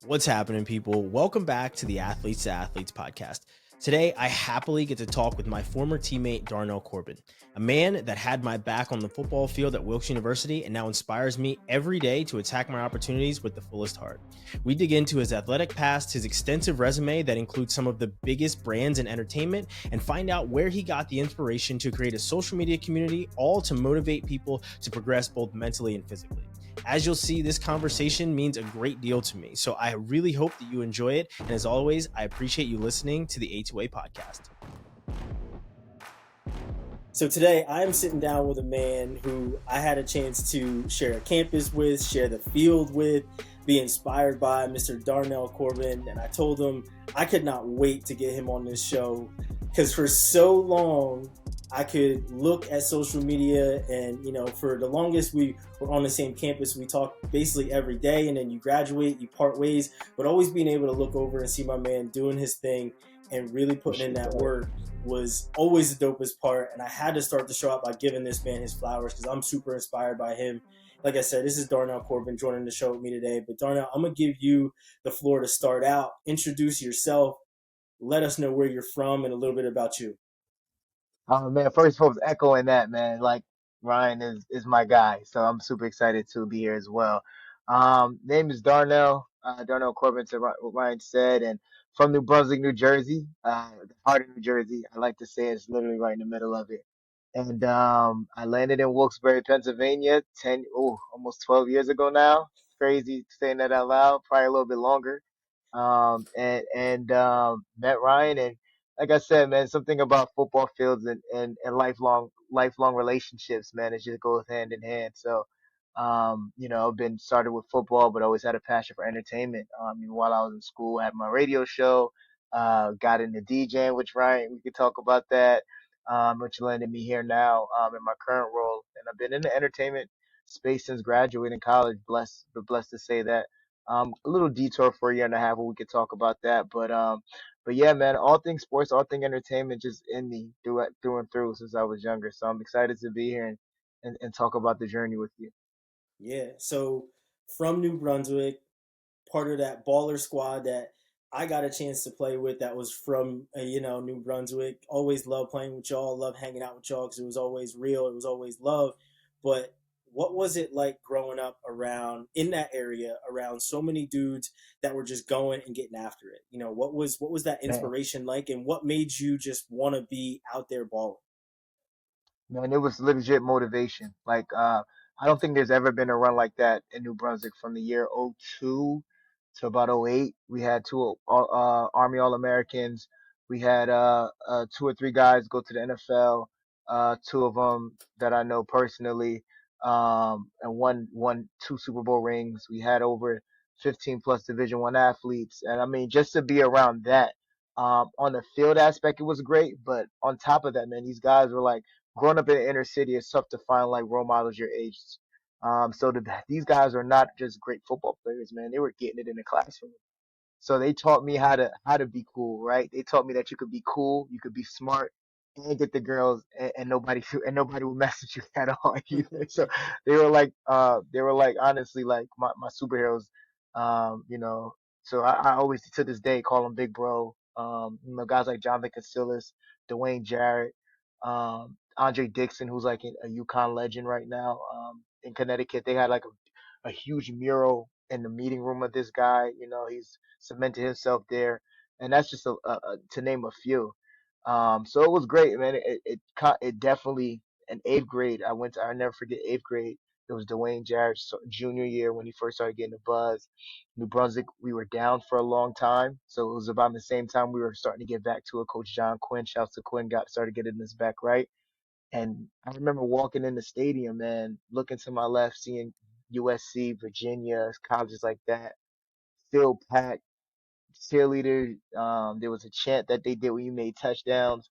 What's happening, people? Welcome back to the Athletes to Athletes podcast. Today, I happily get to talk with my former teammate, Darnell Corbin, a man that had my back on the football field at Wilkes University and now inspires me every day to attack my opportunities with the fullest heart. We dig into his athletic past, his extensive resume that includes some of the biggest brands in entertainment, and find out where he got the inspiration to create a social media community, all to motivate people to progress both mentally and physically. As you'll see, this conversation means a great deal to me, so I really hope that you enjoy it. And as always, I appreciate you listening to the A2A podcast. So today I'm sitting down with a man who I had a chance to share a campus with, share the field with, be inspired by, Mr. Darnell Corbin. And I told him I could not wait to get him on this show because for so long I could look at social media and, for the longest we were on the same campus. We talked basically every day, and then you graduate, you part ways, but always being able to look over and see my man doing his thing and really putting in that work was always the dopest part. And I had to start the show out by giving this man his flowers because I'm super inspired by him. Like I said, this is Darnell Corbin joining the show with me today. But Darnell, I'm going to give you the floor to start out. Introduce yourself. Let us know where you're from and a little bit about you. Oh man, first folks echoing that, man. Like Ryan is my guy, so I'm super excited to be here as well. Name is Darnell, Darnell Corbin, to what Ryan said, and from New Brunswick, New Jersey, the heart of New Jersey. I like to say it's literally right in the middle of it. And I landed in Wilkes-Barre, Pennsylvania, almost 12 years ago now. Crazy saying that out loud, probably a little bit longer. And met Ryan, and like I said, man, something about football fields and lifelong relationships, man, it just goes hand in hand. So, I've been started with football, but always had a passion for entertainment. While I was in school, I had my radio show, got into DJing, which Ryan, we could talk about that, which landed me here now, in my current role. And I've been in the entertainment space since graduating college. Blessed to say that. A little detour for a year and a half, but we could talk about that. But yeah, man, all things sports, all things entertainment, just in me through and through since I was younger. So I'm excited to be here and talk about the journey with you. Yeah. So from New Brunswick, part of that baller squad that I got a chance to play with that was from, New Brunswick. Always loved playing with y'all, loved hanging out with y'all because it was always real. It was always love. But what was it like growing up around in that area around so many dudes that were just going and getting after it? What was that Man, inspiration like, and what made you just want to be out there balling? man, it was legit motivation. I don't think there's ever been a run like that in New Brunswick from the year '02 to about '08. We had two Army All-Americans. We had two or three guys go to the NFL. Two of them that I know personally. And one two Super Bowl rings. We had over 15 plus Division One athletes, and I mean just to be around that. On the field aspect, it was great, but on top of that, man, these guys were like growing up in the inner city. It's tough to find like role models your age. These guys are not just great football players, man. They were getting it in the classroom. So they taught me how to be cool, right? They taught me that you could be cool, you could be smart, and get the girls, and nobody would mess with you at all either. So they were like honestly like my superheroes, um, you know. So I always to this day call them Big Bro. Guys like John Vicasillas, Dwayne Jarrett, Andre Dixon, who's like a UConn legend right now, in Connecticut. They had like a huge mural in the meeting room of this guy. He's cemented himself there, and that's just to name a few. So it was great, man. It definitely in eighth grade. I never forget eighth grade. It was Dwayne Jarrett's junior year when he first started getting the buzz. New Brunswick, we were down for a long time, so it was about the same time we were starting to get back to it. Coach John Quinn, shouts to Quinn, got started getting this back right. And I remember walking in the stadium and looking to my left, seeing USC, Virginia, colleges like that, still packed, cheerleaders. There was a chant that they did when you made touchdowns.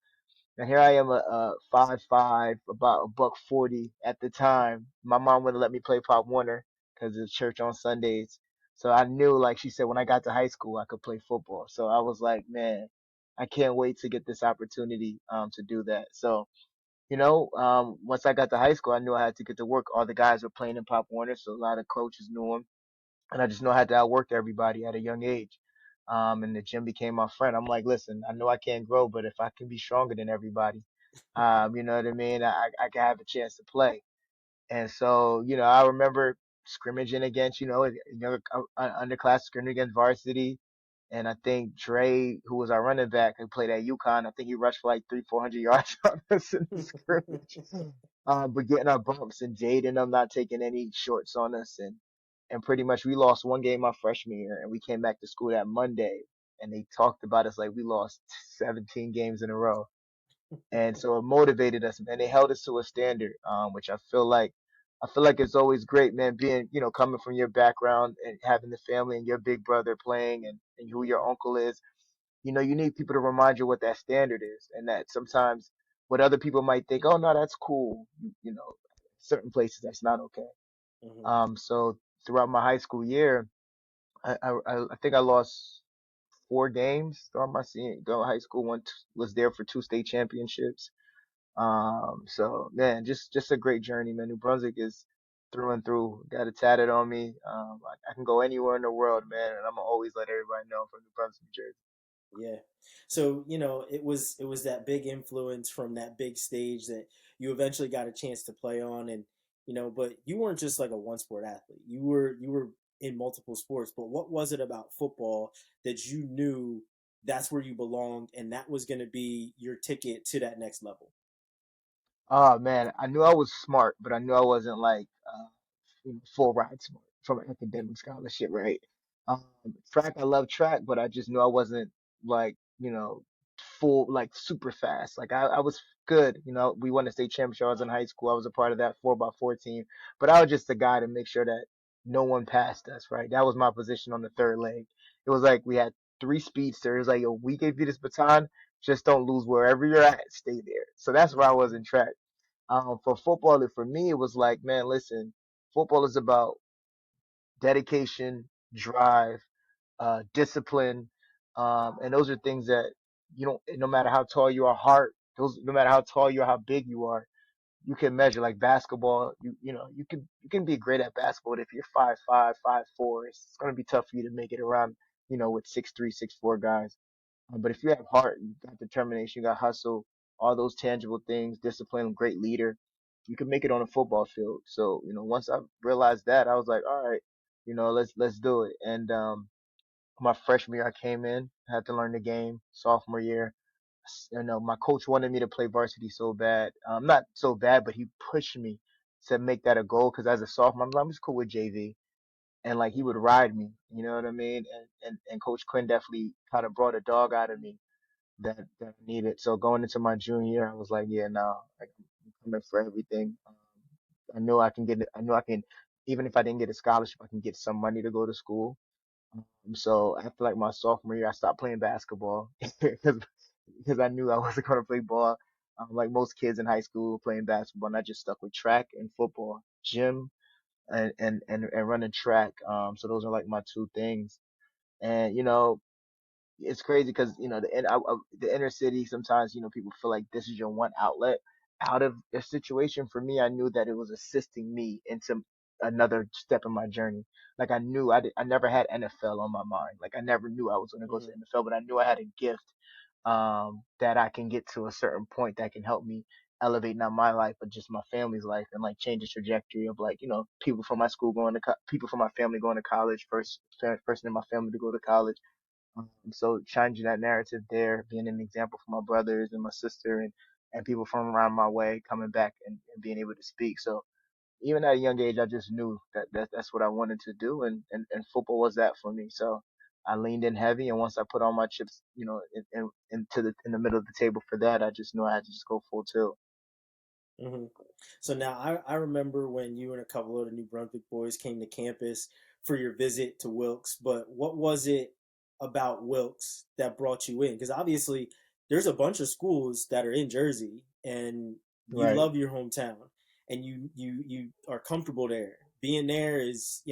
And here I am, a 5'5", about a buck 40 at the time. My mom wouldn't let me play Pop Warner because of church on Sundays. So I knew, like she said, when I got to high school, I could play football. So I was like, man, I can't wait to get this opportunity to do that. So once I got to high school, I knew I had to get to work. All the guys were playing in Pop Warner, so a lot of coaches knew them, and I just know I had to outwork everybody at a young age. And the gym became my friend. I'm like, listen, I know I can't grow, but if I can be stronger than everybody, you know what I mean? I can have a chance to play. And so, I remember scrimmaging against, younger underclass scrimmaging against varsity. And I think Dre, who was our running back, who played at UConn, I think he rushed for like 400 yards on us in the scrimmage. But getting our bumps and Jade and them not taking any shorts on us. And pretty much we lost one game my freshman year and we came back to school that Monday and they talked about us like we lost 17 games in a row. And so it motivated us, man. They held us to a standard, which I feel like it's always great, man, being, coming from your background and having the family and your big brother playing and who your Mhm. uncle is. You need people to remind you what that standard is and that sometimes what other people might think, oh, no, that's cool. Certain places that's not okay. Mhm. So throughout my high school year, I think I lost 4 games throughout my senior go high school. Was there for 2 state championships. So man, just a great journey, man. New Brunswick is through and through. Got it tatted on me. I can go anywhere in the world, man, and I'm gonna always let everybody know I'm from New Brunswick, New Jersey. Yeah. So, it was that big influence from that big stage that you eventually got a chance to play on, and but you weren't just like a one sport athlete. You were in multiple sports, but what was it about football that you knew that's where you belonged and that was going to be your ticket to that next level? Oh man, I knew I was smart, but I knew I wasn't like full ride smart from an academic scholarship, right? Track, I love track, but I just knew I wasn't like, full, like super fast. Like I was good, we won the state championship. I was in high school. I was a part of that 4x4 team, but I was just the guy to make sure that no one passed us, right? That was my position on the third leg. It was like we had 3 speedsters. Like, yo, we gave you this baton. Just don't lose wherever you're at. Stay there. So that's where I was in track. For football, for me, it was like, man, listen, football is about dedication, drive, discipline, and those are things that you don't. No matter how tall you are, no matter how tall you are, how big you are, you can measure. Like basketball, you can be great at basketball, but if you're 5'5", 5'4", it's gonna be tough for you to make it around, with 6'3", 6'4" guys. But if you have heart, you got determination, you got hustle, all those tangible things, discipline, great leader, you can make it on a football field. So, once I realized that, I was like, all right, let's do it. And my freshman year, I came in, had to learn the game. Sophomore year, my coach wanted me to play varsity so bad. Not so bad, but he pushed me to make that a goal because as a sophomore, I'm just cool with JV and like he would Mhm. ride me, you know what I mean? And Coach Quinn definitely kind of brought a dog out of me that I needed. So going into my junior year, I was like, yeah, no, like, I'm coming for everything. I know I can get it. I know I can, even if I didn't get a scholarship, I can get some money to go to school. So after like my sophomore year, I stopped playing basketball because I knew I wasn't going to play ball. Like most kids in high school playing basketball, and I just stuck with track and football, gym, and running track. So those are like my 2 things. And it's crazy because the inner city sometimes people feel like this is your one outlet out of a situation. For me, I knew that it was assisting me into another step in my journey. Like I knew I never had NFL on my mind. Like I never knew I was going to go to the Mhm. NFL, but I knew I had a gift that I can get to a certain point that can help me elevate not my life but just my family's life and like change the trajectory of like people from my school people from my family going to college, first person in my family to go to college. So changing that narrative there, being an example for my brothers and my sister and people from around my way coming back and being able to speak. So even at a young age, I just knew that's what I wanted to do, and football was that for me. So I leaned in heavy, and once I put all my chips, in the middle of the table for that, I just knew I had to just go full tilt. Hmm. So now I remember when you and a couple of the New Brunswick boys came to campus for your visit to Wilkes, but what was it about Wilkes that brought you in? Because obviously there's a bunch of schools that are in Jersey and you Right. love your hometown and you are comfortable there. Being there is,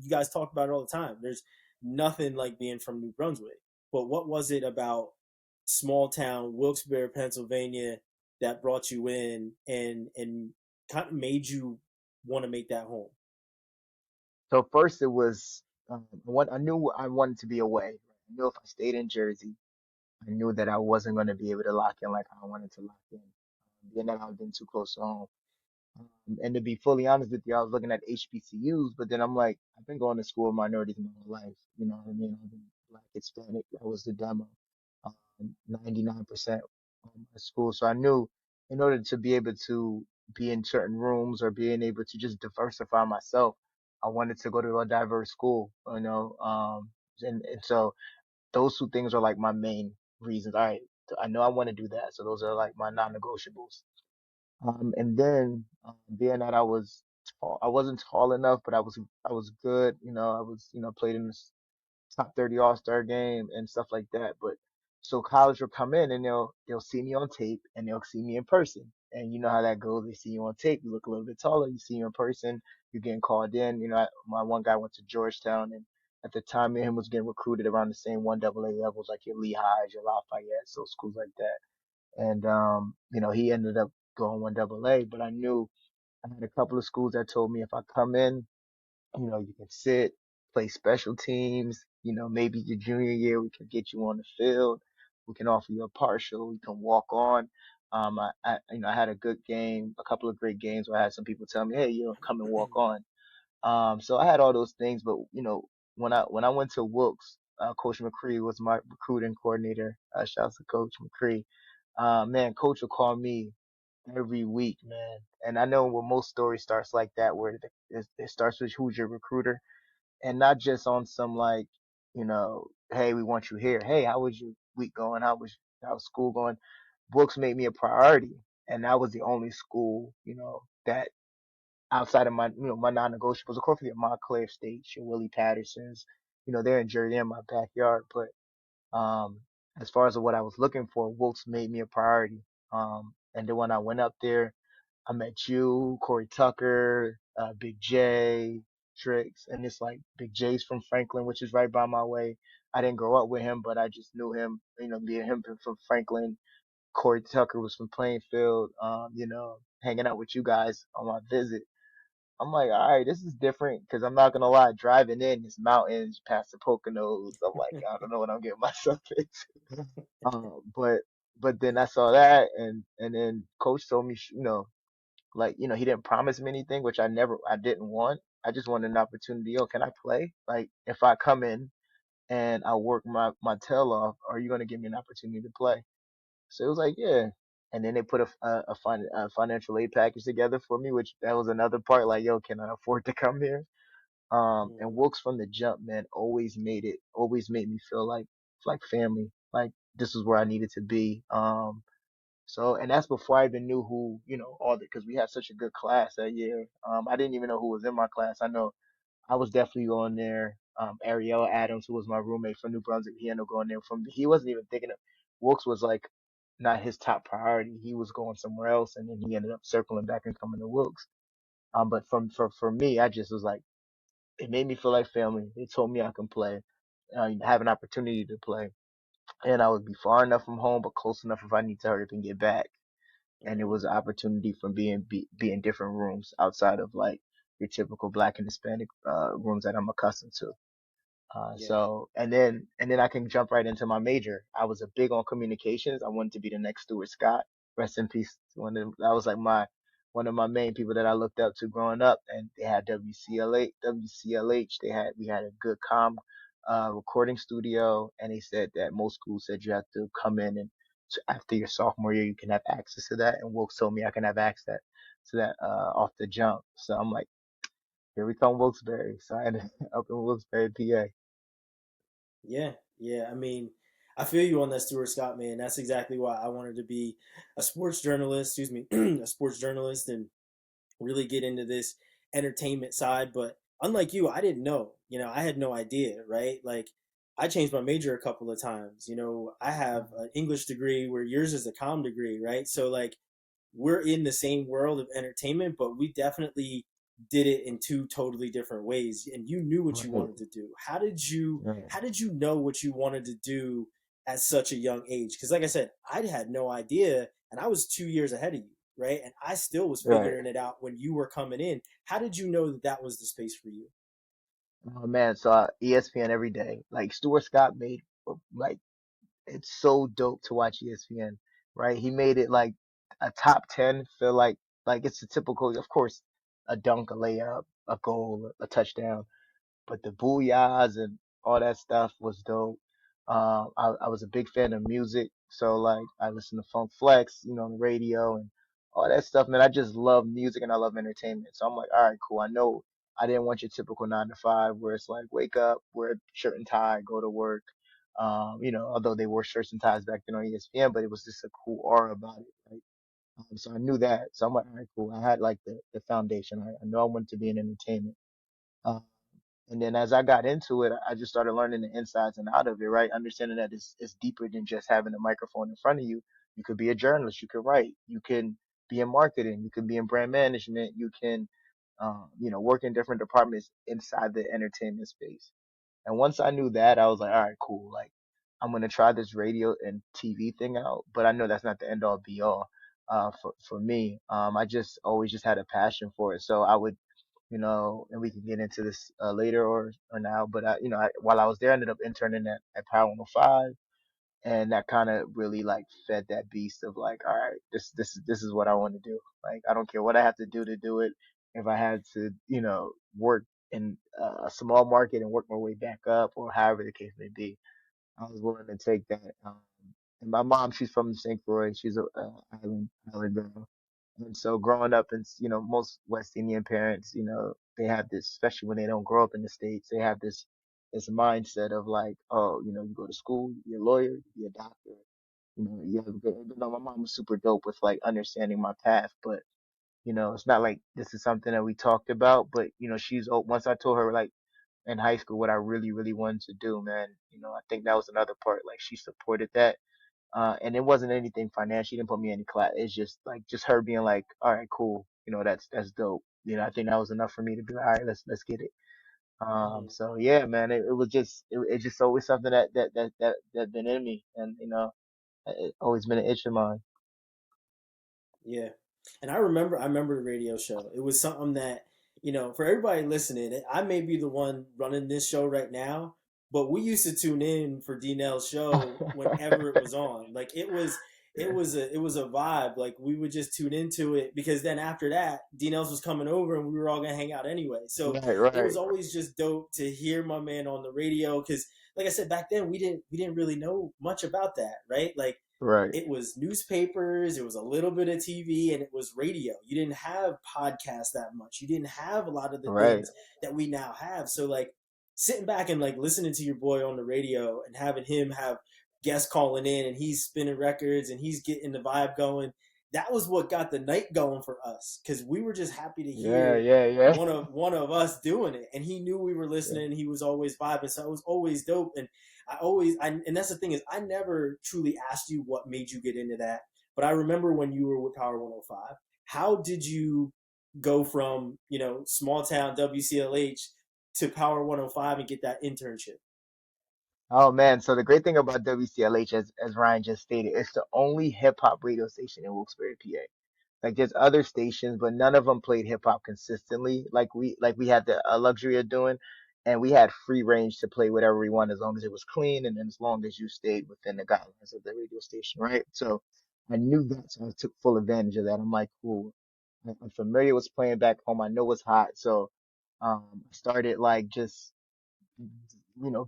you guys talk about it all the time. There's nothing like being from New Brunswick. But what was it about small town Wilkes-Barre, Pennsylvania, that brought you in and kind of made you want to make that home? So first it was I knew I wanted to be away. I knew if I stayed in Jersey, I knew that I wasn't going to be able to lock in like I wanted to lock in. Being that I've been too close to home. And to be fully honest with you, I was looking at HBCUs, but then I'm like, I've been going to school with minorities my whole life. You know what I mean? I've been Black, Hispanic. That was the demo. 99% of my school. So I knew in order to be able to be in certain rooms or being able to just diversify myself, I wanted to go to a diverse school, you know. And so those two things are like my main reasons. All right, I know I want to do that. So those are like my non-negotiables. And then being that I was tall, I wasn't tall enough, but I was good. You know, I was played in this top 30 All-Star game and stuff like that. But so college will come in and they'll see me on tape and they'll see me in person. And you know how that goes. They see you on tape, you look a little bit taller. You see you in person, you're getting called in. You know, my one guy went to Georgetown, and at the time, me and him was getting recruited around the same one AA levels, like your Lehighs, your Lafayette, so schools like that. And he ended up going one AA, but I knew I had a couple of schools that told me if I come in, you can sit, play special teams, maybe your junior year we can get you on the field. We can offer you a partial, you can walk on. I had a good game, a couple of great games where I had some people tell me, hey, come and walk on. So I had all those things, but when I went to Wilkes, Coach McCree was my recruiting coordinator. Shout out to Coach McCree. Man, Coach will call me every week, man. And I know when most stories starts like that, where it starts with who's your recruiter, and not just on some like, hey, we want you here. Hey, how was your week going? How's school going? Books made me a priority, and that was the only school, that outside of my non-negotiables. Of course, we get Montclair State, your Willie Pattersons, they're in Jersey in my backyard. But as far as what I was looking for, Wilkes made me a priority. And then when I went up there, I met you, Corey Tucker, Big J, Tricks, and it's like Big J's from Franklin, which is right by my way. I didn't grow up with him, but I just knew him, being him from Franklin. Corey Tucker was from Plainfield, hanging out with you guys on my visit. I'm like, all right, this is different because I'm not gonna lie, driving in these mountains past the Poconos, I'm like, I don't know what I'm getting myself into. But then I saw that, and then coach told me, like, he didn't promise me anything, which I didn't want. I just wanted an opportunity. Yo, can I play? Like, if I come in and I work my tail off, are you gonna give me an opportunity to play? So it was like, yeah. And then they put a financial aid package together for me, which that was another part. Like, yo, can I afford to come here? And Mhm. Wilkes from the jump, man, always made me feel like family. Like this is where I needed to be. So, and that's before I even knew who, all the, because we had such a good class that year. I didn't even know who was in my class. I know I was definitely going there. Ariel Adams, who was my roommate from New Brunswick, he ended up going there he wasn't even thinking of, Wilkes was like not his top priority. He was going somewhere else, and then he ended up circling back and coming to Wilkes. But for me, I just was like, it made me feel like family. They told me I can play, have an opportunity to play, and I would be far enough from home, but close enough if I need to hurry up and get back. And it Mhm. was an opportunity from be in different rooms outside of like your typical Black and Hispanic rooms that I'm accustomed to. Yeah. So and then I can jump right into my major. I was a big on communications. I wanted to be the next Stuart Scott. Rest in peace. That was like one of my main people that I looked up to growing up. And they had WCLH. We had a good recording studio, and they said that most schools said you have to come in and after your sophomore year you can have access to that. And Wilkes told me I can have access to that off the jump. So I'm like, here we come, Wilkes-Barre. So I ended up in Wilkes-Barre, PA. Yeah, yeah. I mean, I feel you on that, Stuart Scott, man. That's exactly why I wanted to be a sports journalist. Excuse me, a sports journalist, and really get into this entertainment side. But unlike you, I didn't know. I had no idea, right? Like, I changed my major a couple of times. I have an English degree where yours is a comm degree, right? So like, we're in the same world of entertainment, but we definitely did it in two totally different ways, and you knew what you Right. wanted to do. How did you Right. how did you know what you wanted to do at such a young age? Because like I said, I had no idea, and I was 2 years ahead of you, right? And I still was Right. figuring it out when you were coming in. How did you know that that was the space for you? Oh man, so ESPN every day. Like Stuart Scott made like it's so dope to watch ESPN, right? He made it like a top 10 feel like it's a typical, of course, a dunk, a layup, a goal, a touchdown. But the booyahs and all that stuff was dope. I was a big fan of music, so like I listened to Funk Flex, on the radio and all that stuff. Man, I just love music and I love entertainment. So I'm like, all right, cool. I know I didn't want your typical 9 to 5 where it's like wake up, wear a shirt and tie, go to work. Although they wore shirts and ties back then on ESPN, but it was just a cool aura about it, right? So I knew that. So I'm like, all right, cool. I had like the foundation. I know I wanted to be in entertainment. Um, and then as I got into it, I just started learning the insides and out of it, right? Understanding that it's deeper than just having a microphone in front of you. You could be a journalist, you could write, you can be in marketing, you can be in brand management, you can, work in different departments inside the entertainment space. And once I knew that, I was like, all right, cool. Like, I'm gonna try this radio and TV thing out, but I know that's not the end all be all. For me, I just always just had a passion for it. So I would and we can get into this later or now. But while I was there, I ended up interning at Power 105, and that kind of really like fed that beast of like, all right, this is what I want to do. Like, I don't care what I have to do it. If I had to, work in a small market and work my way back up, or however the case may be, I was willing to take that. And my mom, she's from St. Croix. She's a island girl. And so growing up in, most West Indian parents, they have this, especially when they don't grow up in the States, they have this mindset of like, oh, you go to school, you're a lawyer, you're a doctor, you have a good, my mom was super dope with like understanding my path, but it's not like this is something that we talked about, but once I told her like in high school what I really, really wanted to do, man, I think that was another part. Like she supported that. And it wasn't anything financial. She didn't put me in any class. It's just like just her being like, all right, cool. That's dope. I think that was enough for me to be like, all right, let's get it. Mhm. So yeah, man, it was just it's just always something that been in me, and it always been an itch of mine. Yeah. And I remember the radio show. It was something that, for everybody listening, I may be the one running this show right now, but we used to tune in for Darnell's show whenever it was on. Like it was a vibe. Like we would just tune into it because then after that, Darnell's was coming over and we were all gonna hang out anyway. So Right, it right, was always just dope to hear my man on the radio because like I said, back then we didn't really know much about that, right? Like right, it was newspapers, it was a little bit of TV, and it was radio. You didn't have podcasts that much. You didn't have a lot of the right. things that we now have. So like sitting back and like listening to your boy on the radio and having him have guests calling in and he's spinning records and he's getting the vibe going. That was what got the night going for us because we were just happy to Yeah, hear yeah, yeah, one of us doing it, and he knew we were listening. And he was always vibing, so it was always dope. And and that's the thing is, I never truly asked you what made you get into that. But I remember when you were with Power 105, how did you go from, small town WCLH to Power 105 and get that internship? Oh man, so the great thing about WCLH, as Ryan just stated, it's the only hip hop radio station in Wilkes-Barre, PA. Like there's other stations, but none of them played hip hop consistently, like we had the luxury of doing, and we had free range to play whatever we want as long as it was clean and then as long as you stayed within the guidelines of the radio station, right? So I knew that, so I took full advantage of that. I'm like, cool. I'm familiar with playing back home. I know it's hot, so I started like just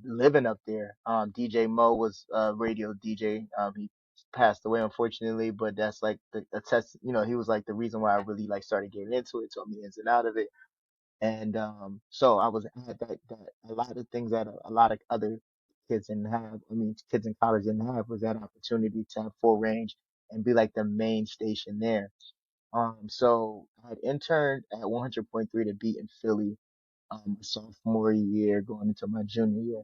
living up there. DJ Mo was a radio DJ. He passed away unfortunately, but that's like the test. He was like the reason why I really like started getting into it, told me the ins and out of it. And so I had that a lot of things that a lot of other kids didn't have. I mean, kids in college didn't have was that opportunity to have full range and be like the main station there. So I had interned at 100.3 to be in Philly, sophomore year going into my junior year,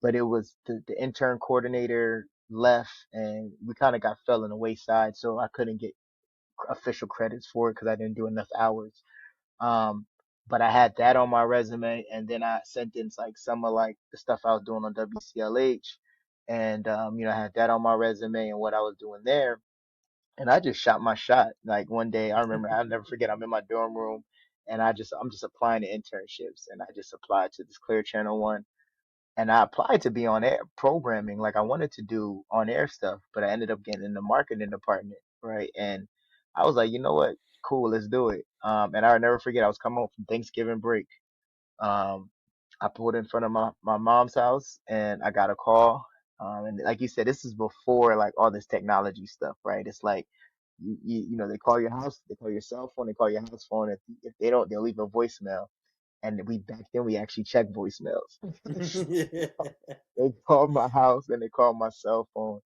but it was the intern coordinator left and we kind of got fell in the wayside. So I couldn't get official credits for it because I didn't do enough hours. Um, But I had that on my resume, and then I sent in like some of like the stuff I was doing on WCLH, and I had that on my resume and what I was doing there, and I just shot my shot. Like one day, I remember, I'll never forget. I'm in my dorm room, and I'm just applying to internships, and I just applied to this Clear Channel one, and I applied to be on air programming. Like I wanted to do on air stuff, but I ended up getting in the marketing department, right? And I was like, you know what? Cool, let's do it. And I'll never forget. I was coming home from Thanksgiving break. Um, I pulled in front of my mom's house, and I got a call. And like you said, this is before like all this technology stuff, right? It's like they call your house, they call your cell phone, they call your house phone. If they don't, they'll leave a voicemail. And we back then we actually checked voicemails. They called my house and they called my cell phone.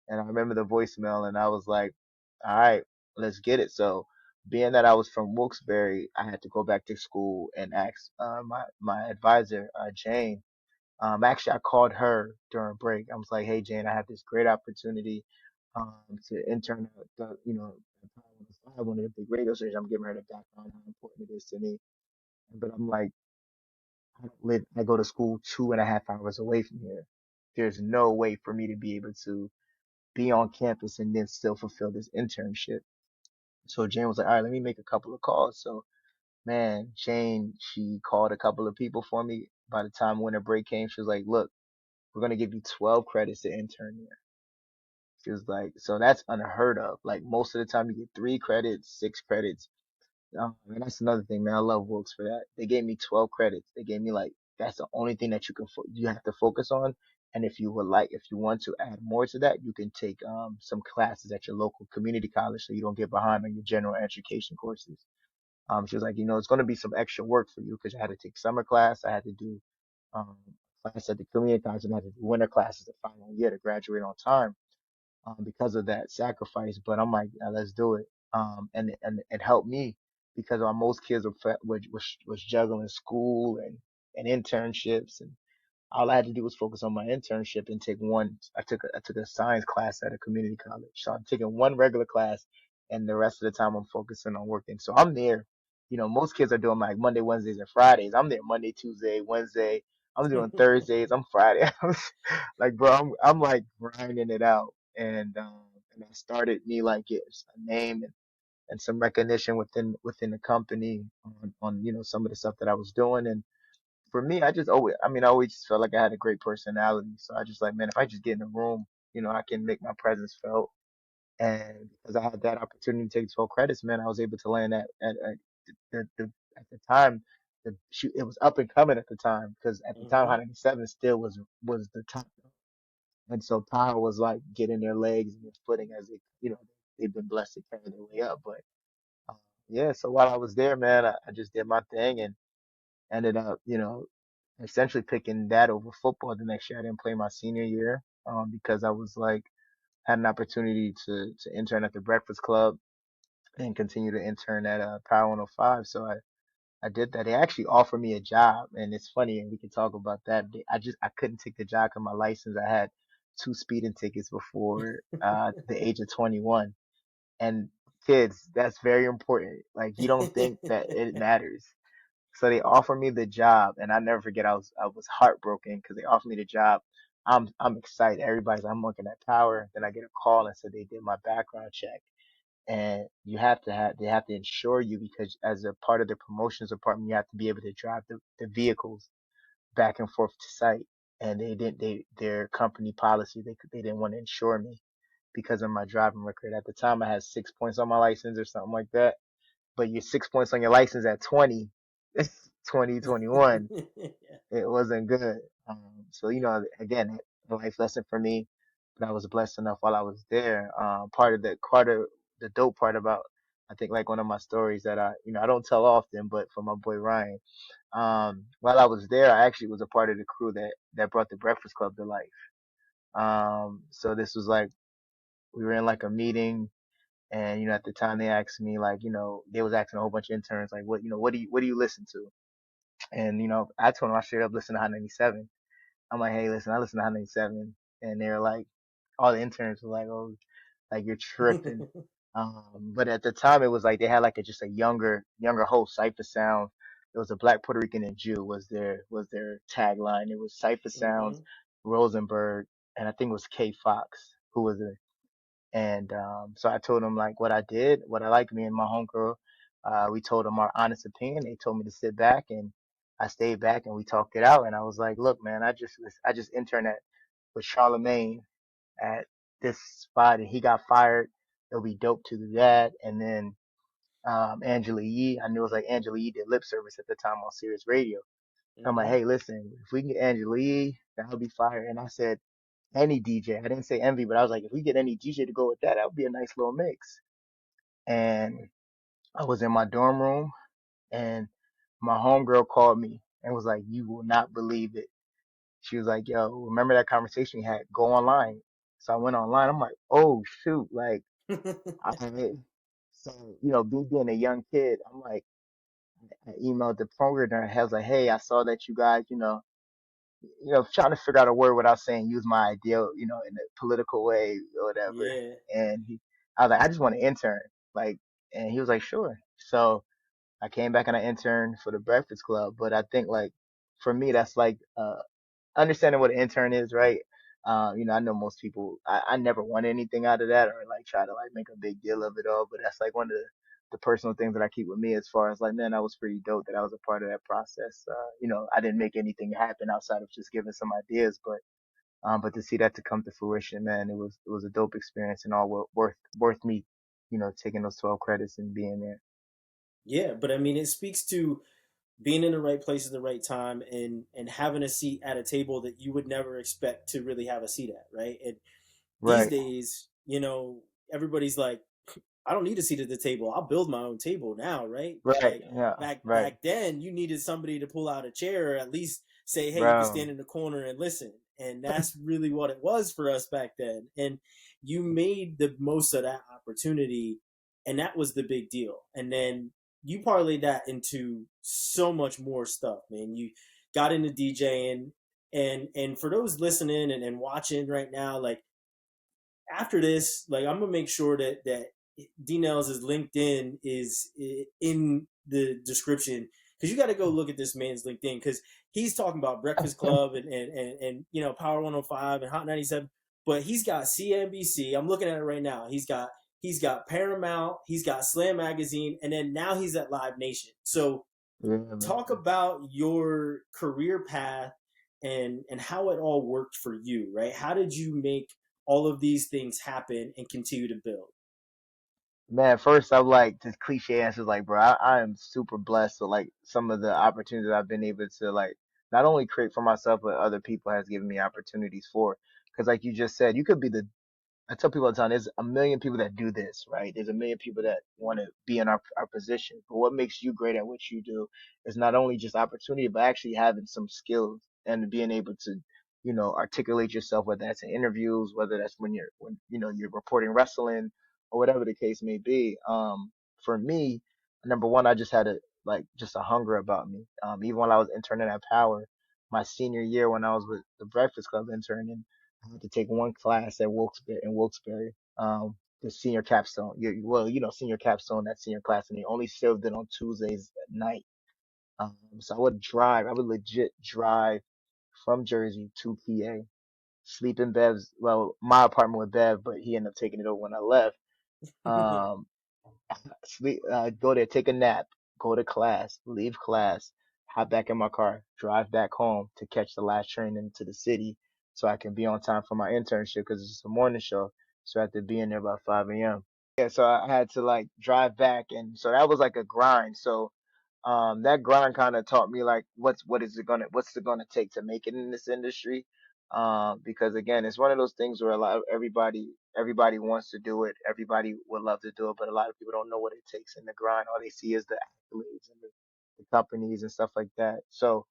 And I remember the voicemail, and I was like, all right, let's get it. So being that I was from Wilkes-Barre, I had to go back to school and ask my advisor, Jane. Actually, I called her during break. I was like, hey, Jane, I have this great opportunity to intern at one of the big radio stations. I'm giving her the background, how important it is to me. But I'm like, I go to school 2.5 hours away from here. There's no way for me to be able to be on campus and then still fulfill this internship. So Jane was like, all right, let me make a couple of calls. So man, Jane, she called a couple of people for me. By the time winter break came, she was like, look, we're going to give you 12 credits to intern here. She was like, so that's unheard of. Like most of the time you get 3 credits, 6 credits. And that's another thing, man. I love Wilkes for that. They gave me 12 credits. They gave me like, that's the only thing that you have to focus on. And if you want to add more to that, you can take, some classes at your local community college so you don't get behind on your general education courses. She was like, it's going to be some extra work for you because I had to take summer class. I had to do, um, class at the community college, and I had to do winter classes the final year to graduate on time, because of that sacrifice. But I'm like, yeah, let's do it. And it helped me because most kids was juggling school and internships, and all I had to do was focus on my internship and take one. I took a science class at a community college, so I'm taking one regular class, and the rest of the time I'm focusing on working. So I'm there. Most kids are doing like Monday, Wednesdays, and Fridays. I'm there Monday, Tuesday, Wednesday. I'm doing Thursdays. I'm Friday. Like, bro, I'm like grinding it out, and that started me like getting a name and some recognition within the company on some of the stuff that I was doing. And for me, I always just felt like I had a great personality. So I just like, man, if I just get in the room, I can make my presence felt. And because I had that opportunity to take 12 credits, man, I was able to land at at the time, it was up and coming at the time because at the time, Hmm. Hot 97 still was the top. And so Power was like getting their legs and their footing as they've been blessed to carry their way up. But um, yeah, so while I was there, man, I just did my thing and ended up, essentially picking that over football the next year. I didn't play my senior year, because I was like, had an opportunity to intern at the Breakfast Club and continue to intern at Power 105. So I did that. They actually offered me a job, and it's funny, and we can talk about that. I couldn't take the job because my license. I had 2 speeding tickets before the age of 21. And kids, that's very important. Like you don't think that it matters. So they offered me the job, and I never forget. I was heartbroken because they offered me the job. I'm excited. Everybody's I'm working at Power. Then I get a call and said they did my background check, and they have to insure you because as a part of the promotions department, you have to be able to drive the vehicles back and forth to site. And their company policy, they didn't want to insure me because of my driving record. At the time, I had 6 points on my license or something like that. But you're 6 points on your license at 20, 2021. It wasn't good. So again, a life lesson for me. But I was blessed enough while I was there. The dope part about, I think, like one of my stories that I don't tell often, but for my boy Ryan, while I was there, I actually was a part of the crew that brought the Breakfast Club to life. So this was like we were in like a meeting, and at the time they asked me like, they was asking a whole bunch of interns like, what do you listen to? And I told them I straight up listen to Hot 97. I'm like, hey, listen, I listen to Hot 97, and they're like, all the interns were like, oh, like you're tripping. But at the time it was like they had like just a younger host, Cypher Sound. It was a Black Puerto Rican and Jew was their tagline. It was Cipher Sounds, Hmm. Rosenberg, and I think it was K Fox who was it. And so I told them like what I did, what I like. Me and my homegirl, we told them our honest opinion. They told me to sit back, and I stayed back, and we talked it out. And I was like, look, man, I just interned at with Charlemagne at this spot, and he got fired. It'll be dope to do that. And then Angela Yee, I knew it was like Angela Yee did lip service at the time on Sirius Radio. I'm like, Hmm. hey, listen, if we can get Angela Yee, that'll be fire. And I said, any DJ. I didn't say Envy, but I was like, if we get any DJ to go with that, that would be a nice little mix. And I was in my dorm room, and my homegirl called me and was like, you will not believe it. She was like, yo, remember that conversation we had? Go online. So I went online. I'm like, oh shoot, like I so me being a young kid, I'm like, I emailed the programmer. I was like, hey, I saw that you guys, trying to figure out a word without saying use my idea, in a political way or whatever. Yeah. And I was like, I just want to intern, like, and he was like, sure. So I came back and I interned for the Breakfast Club. But I think like for me, that's like understanding what an intern is, right? I know most people, I never want anything out of that or like try to like make a big deal of it all, but that's like one of the personal things that I keep with me as far as like, man, that was pretty dope that I was a part of that process. I didn't make anything happen outside of just giving some ideas, but to see that to come to fruition, man, it was a dope experience and all worth me, taking those 12 credits and being there. Yeah, but I mean, it speaks to being in the right place at the right time and having a seat at a table that you would never expect to really have a seat at, right? And these Right, days, everybody's like, I don't need a seat at the table. I'll build my own table now, right? But right, like yeah, right, back then, you needed somebody to pull out a chair or at least say, "Hey, you can bro, stand in the corner and listen." And that's really what it was for us back then. And you made the most of that opportunity, and that was the big deal. And then you parlayed that into so much more stuff, man. You got into DJing, and for those listening and watching right now, like after this, like I'm gonna make sure that D Nels' LinkedIn is in the description because you got to go look at this man's LinkedIn because he's talking about Breakfast Club and Power 105 and Hot 97, but he's got CNBC. I'm looking at it right now. He's got Paramount, he's got Slam Magazine, and then now he's at Live Nation. So yeah, talk man. about your career path and how it all worked for you, right? How did you make all of these things happen and continue to build? Man, first I'm like just cliche answers like, bro, I am super blessed with like some of the opportunities that I've been able to like not only create for myself, but other people has given me opportunities for. Because like you just said, you could be the I tell people all the time, there's a million people that do this, right? There's a million people that want to be in our position. But what makes you great at what you do is not only just opportunity, but actually having some skills and being able to, articulate yourself, whether that's in interviews, whether that's when you're reporting wrestling or whatever the case may be. For me, number one, I just had just a hunger about me. Even when I was interning at Power, my senior year when I was with the Breakfast Club interning, I had to take one class at Wilkes-Barre, the senior capstone. Senior capstone, that senior class, and they only served it on Tuesdays at night. So I would legit drive from Jersey to PA, sleep in my apartment with Bev, but he ended up taking it over when I left. Um, go there, take a nap, go to class, leave class, hop back in my car, drive back home to catch the last train into the city so I can be on time for my internship because it's just a morning show. So I have to be in there by 5 a.m. Yeah, so I had to like drive back, and so that was like a grind. So that grind kind of taught me like what's it gonna take to make it in this industry. Because again, it's one of those things where a lot of everybody wants to do it, everybody would love to do it, but a lot of people don't know what it takes in the grind. All they see is the accolades and the companies and stuff like that. So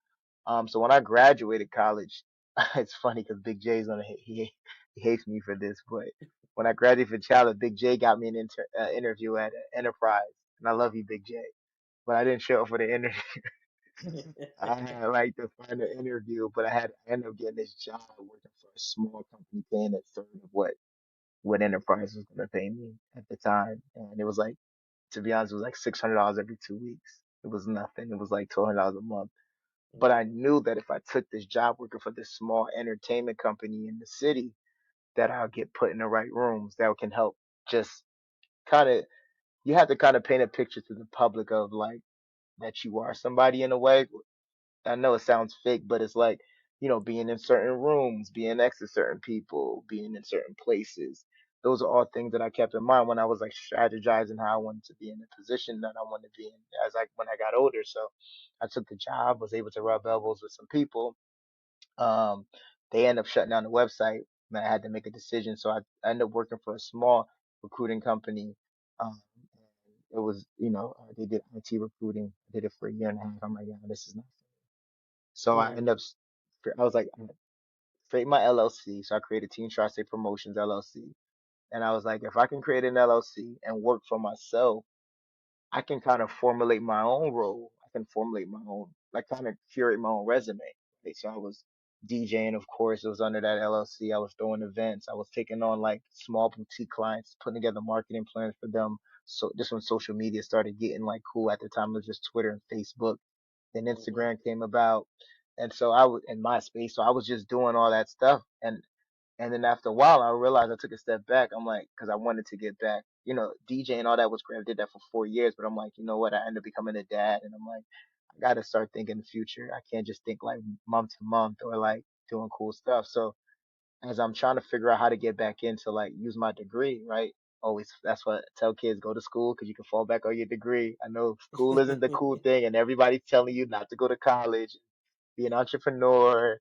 when I graduated college, it's funny because Big J's on he hates me for this, but when I graduated from Chandler, Big J got me an interview at Enterprise, and I love you, Big J, but I didn't show up for the interview. I had like to find an interview, but I ended up getting this job working for a small company paying a third of what Enterprise was gonna pay me at the time. And it was like, to be honest, it was like $600 every 2 weeks. It was nothing. It was like $1,200 a month. But I Mhm. knew that if I took this job working for this small entertainment company in the city, that I'll get put in the right rooms that can help just kind of, you have to kind of paint a picture to the public of like that you are somebody in a way. I know it sounds fake, but it's like, being in certain rooms, being next to certain people, being in certain places. Those are all things that I kept in mind when I was like strategizing how I wanted to be in the position that I wanted to be in as like when I got older. So I took the job, was able to rub elbows with some people. Um, they ended up shutting down the website, and I had to make a decision. So I ended up working for a small recruiting company. It was, they did IT recruiting. I did it for a year and a half. I'm like, yeah, this is not. So I Mhm. ended up, I was like, I'm gonna create my LLC. So I created Team Tri-State Promotions LLC. And I was like, if I can create an LLC and work for myself, I can kind of formulate my own role. I can formulate my own, like kind of curate my own resume. Right? So I was DJing, of course, it was under that LLC. I was throwing events. I was taking on like small boutique clients, putting together marketing plans for them. So this when social media started getting like cool. At the time, it was just Twitter and Facebook. Then Mhm. Instagram came about. And so I was in MySpace. So I was just doing all that stuff. And then after a while, I realized I took a step back. I'm like, because I wanted to get back. DJ and all that was great. I did that for 4 years, but I'm like, you know what? I ended up becoming a dad, and I'm like, I got to start thinking the future. I can't just think like month to month or like doing cool stuff. So as I'm trying to figure out how to get back into like use my degree, right? Always, that's what I tell kids: go to school because you can fall back on your degree. I know school isn't the cool thing, and everybody's telling you not to go to college, be an entrepreneur,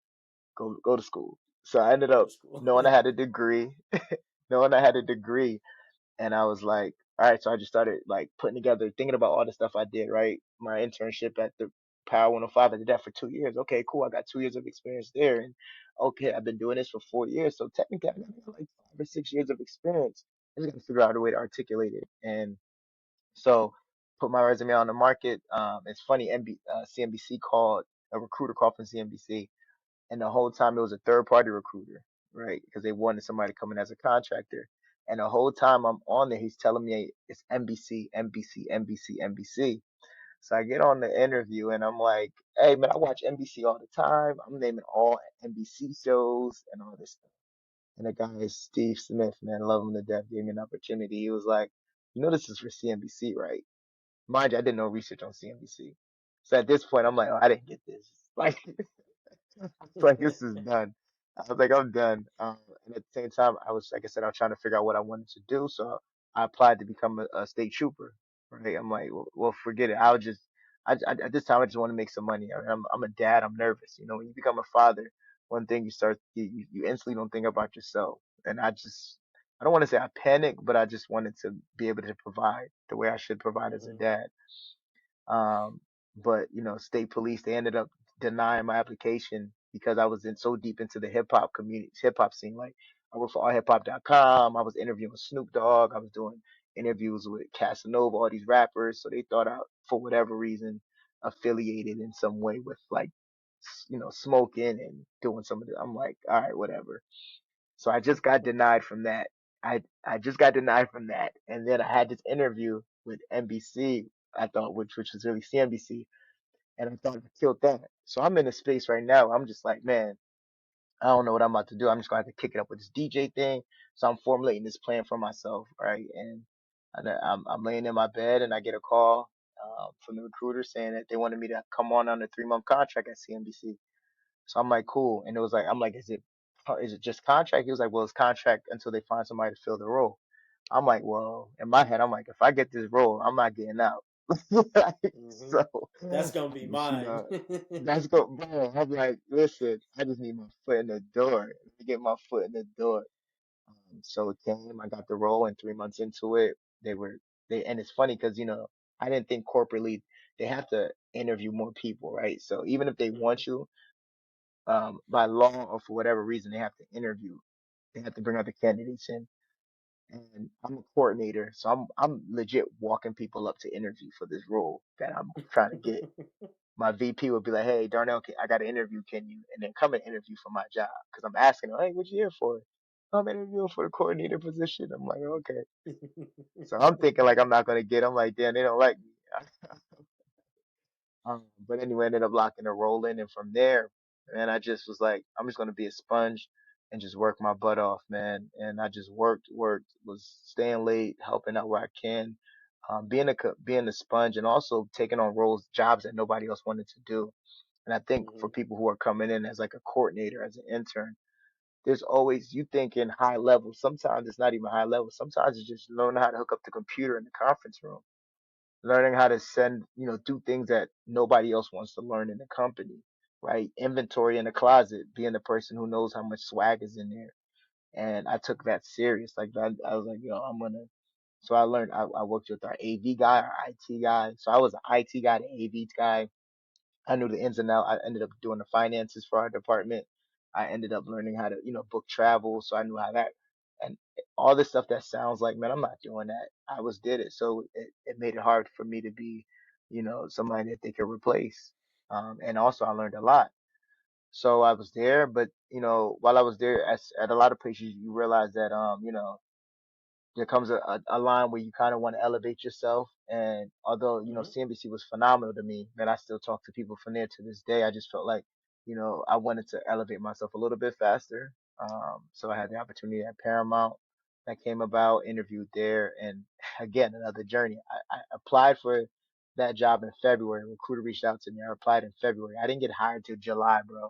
go to school. So I ended Go up to school. knowing I had a degree, knowing I had a degree, and I was like, all right. So I just started like putting together, thinking about all the stuff I did. Right, my internship at the Power 105, I did that for 2 years. Okay, cool. I got 2 years of experience there, and okay, I've been doing this for 4 years. So technically, I got like 5 or 6 years of experience. I just got to figure out a way to articulate it, and so put my resume on the market. It's funny, CNBC called a recruiter called from CNBC, and the whole time it was a third party recruiter, right? Because they wanted somebody to come in as a contractor. And the whole time I'm on there, he's telling me it's NBC, NBC, NBC, NBC. So I get on the interview and I'm like, hey man, I watch NBC all the time. I'm naming all NBC shows and all this stuff. And the guy is Steve Smith, man, I love him to death, gave me an opportunity. He was like, this is for CNBC, right? Mind you, I did no research on CNBC. So at this point, I'm like, oh, I didn't get this. Like, it's like this is done. I was like, I'm done. And at the same time, I was, like I said, I was trying to figure out what I wanted to do. So I applied to become a state trooper. Right? I'm like, well, forget it. At this time, I just want to make some money. I'm a dad. I'm nervous. When you become a father, one thing you instantly don't think about yourself. And I don't want to say I panicked, but I just wanted to be able to provide the way I should provide as a Mhm. dad. Um, but state police, they ended up denying my application because I was in so deep into the hip hop scene. Like I worked for allhiphop.com. I was interviewing Snoop Dogg. I was doing interviews with Casanova, all these rappers. So they thought I, for whatever reason, affiliated in some way with like, smoking and doing some of the, I'm like, all right, whatever. So I just got denied from that. I just got denied from that, and then I had this interview with NBC. I thought, which was really CNBC, and I thought I killed that. So I'm in a space right now. I'm just like, man, I don't know what I'm about to do. I'm just gonna have to kick it up with this DJ thing. So I'm formulating this plan for myself, right? And I'm laying in my bed, and I get a call from the recruiter saying that they wanted me to come on a 3 month contract at CNBC. So I'm like, cool. And it was like, I'm like, is it just contract? He was like, well, it's contract until they find somebody to fill the role. I'm like, well, in my head, I'm like, if I get this role, I'm not getting out. Like, Mhm. so, That's gonna be you mine. know, that's go, bro. I'm like, listen, I just need my foot in the door. Let me get my foot in the door. So it came, I got the role, and 3 months into it, they were, and it's funny because, I didn't think corporately they have to interview more people, right? So even if they Mhm. want you, by law or for whatever reason, they have to interview. They have to bring other candidates in. And I'm a coordinator, so I'm legit walking people up to interview for this role that I'm trying to get. My VP would be like, "Hey, Darnell, I got an interview. Can you?" And then come and interview for my job because I'm asking them, "Hey, what you here for?" I'm interviewing for the coordinator position. I'm like, okay. So I'm thinking like I'm not gonna get. I'm like, damn, they don't like me. But anyway, I ended up locking and rolling, and from there, man, I just was like, I'm just gonna be a sponge and just work my butt off, man. And I just worked, was staying late, helping out where I can, being a sponge, and also taking on roles, jobs that nobody else wanted to do. And I think for Hmm. people who are coming in as like a coordinator, as an intern, there's always you thinking high level. Sometimes it's not even high level. Sometimes it's just learning how to hook up the computer in the conference room, learning how to send, do things that nobody else wants to learn in the company, right? Inventory in the closet, being the person who knows how much swag is in there. And I took that serious. Like I was like, I'm gonna. So I learned. I worked with our AV guy, our IT guy. So I was an IT guy, the AV guy. I knew the ins and outs. I ended up doing the finances for our department. I ended up learning how to, book travel. So I knew how that and all this stuff that sounds like, man, I'm not doing that. I was did it. So it made it hard for me to be, somebody that they could replace. And also I learned a lot. So I was there, but while I was there at a lot of places, you realize that, there comes a line where you kind of want to elevate yourself. And although, Hmm. CNBC was phenomenal to me, man, I still talk to people from there to this day. I just felt like, I wanted to elevate myself a little bit faster. So I had the opportunity at Paramount that came about, interviewed there. And again, another journey. I applied for that job in February. A recruiter reached out to me. I applied in February. I didn't get hired till July, bro.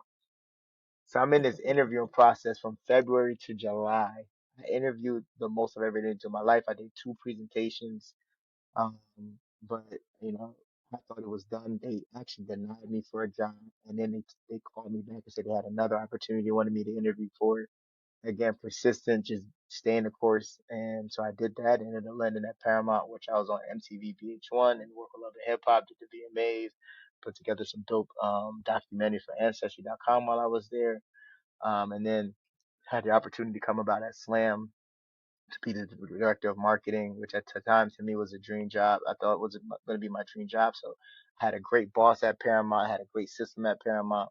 So I'm in this interviewing process from February to July. I interviewed the most I've ever interviewed in my life. I did two presentations, um, but you know, I thought it was done. They actually denied me for a job, and then they called me back and said they had another opportunity, they wanted me to interview for it. Again, persistent, just staying the course, and so I did that. And ended up landing at Paramount, which I was on MTV VH1 and Work with Love and Hip Hop, did the VMAs, put together some dope documentaries for Ancestry.com while I was there, and then had the opportunity to come about at Slam to be the director of marketing, which at the time to me was a dream job. I thought it was going to be my dream job. So I had a great boss at Paramount, I had a great system at Paramount.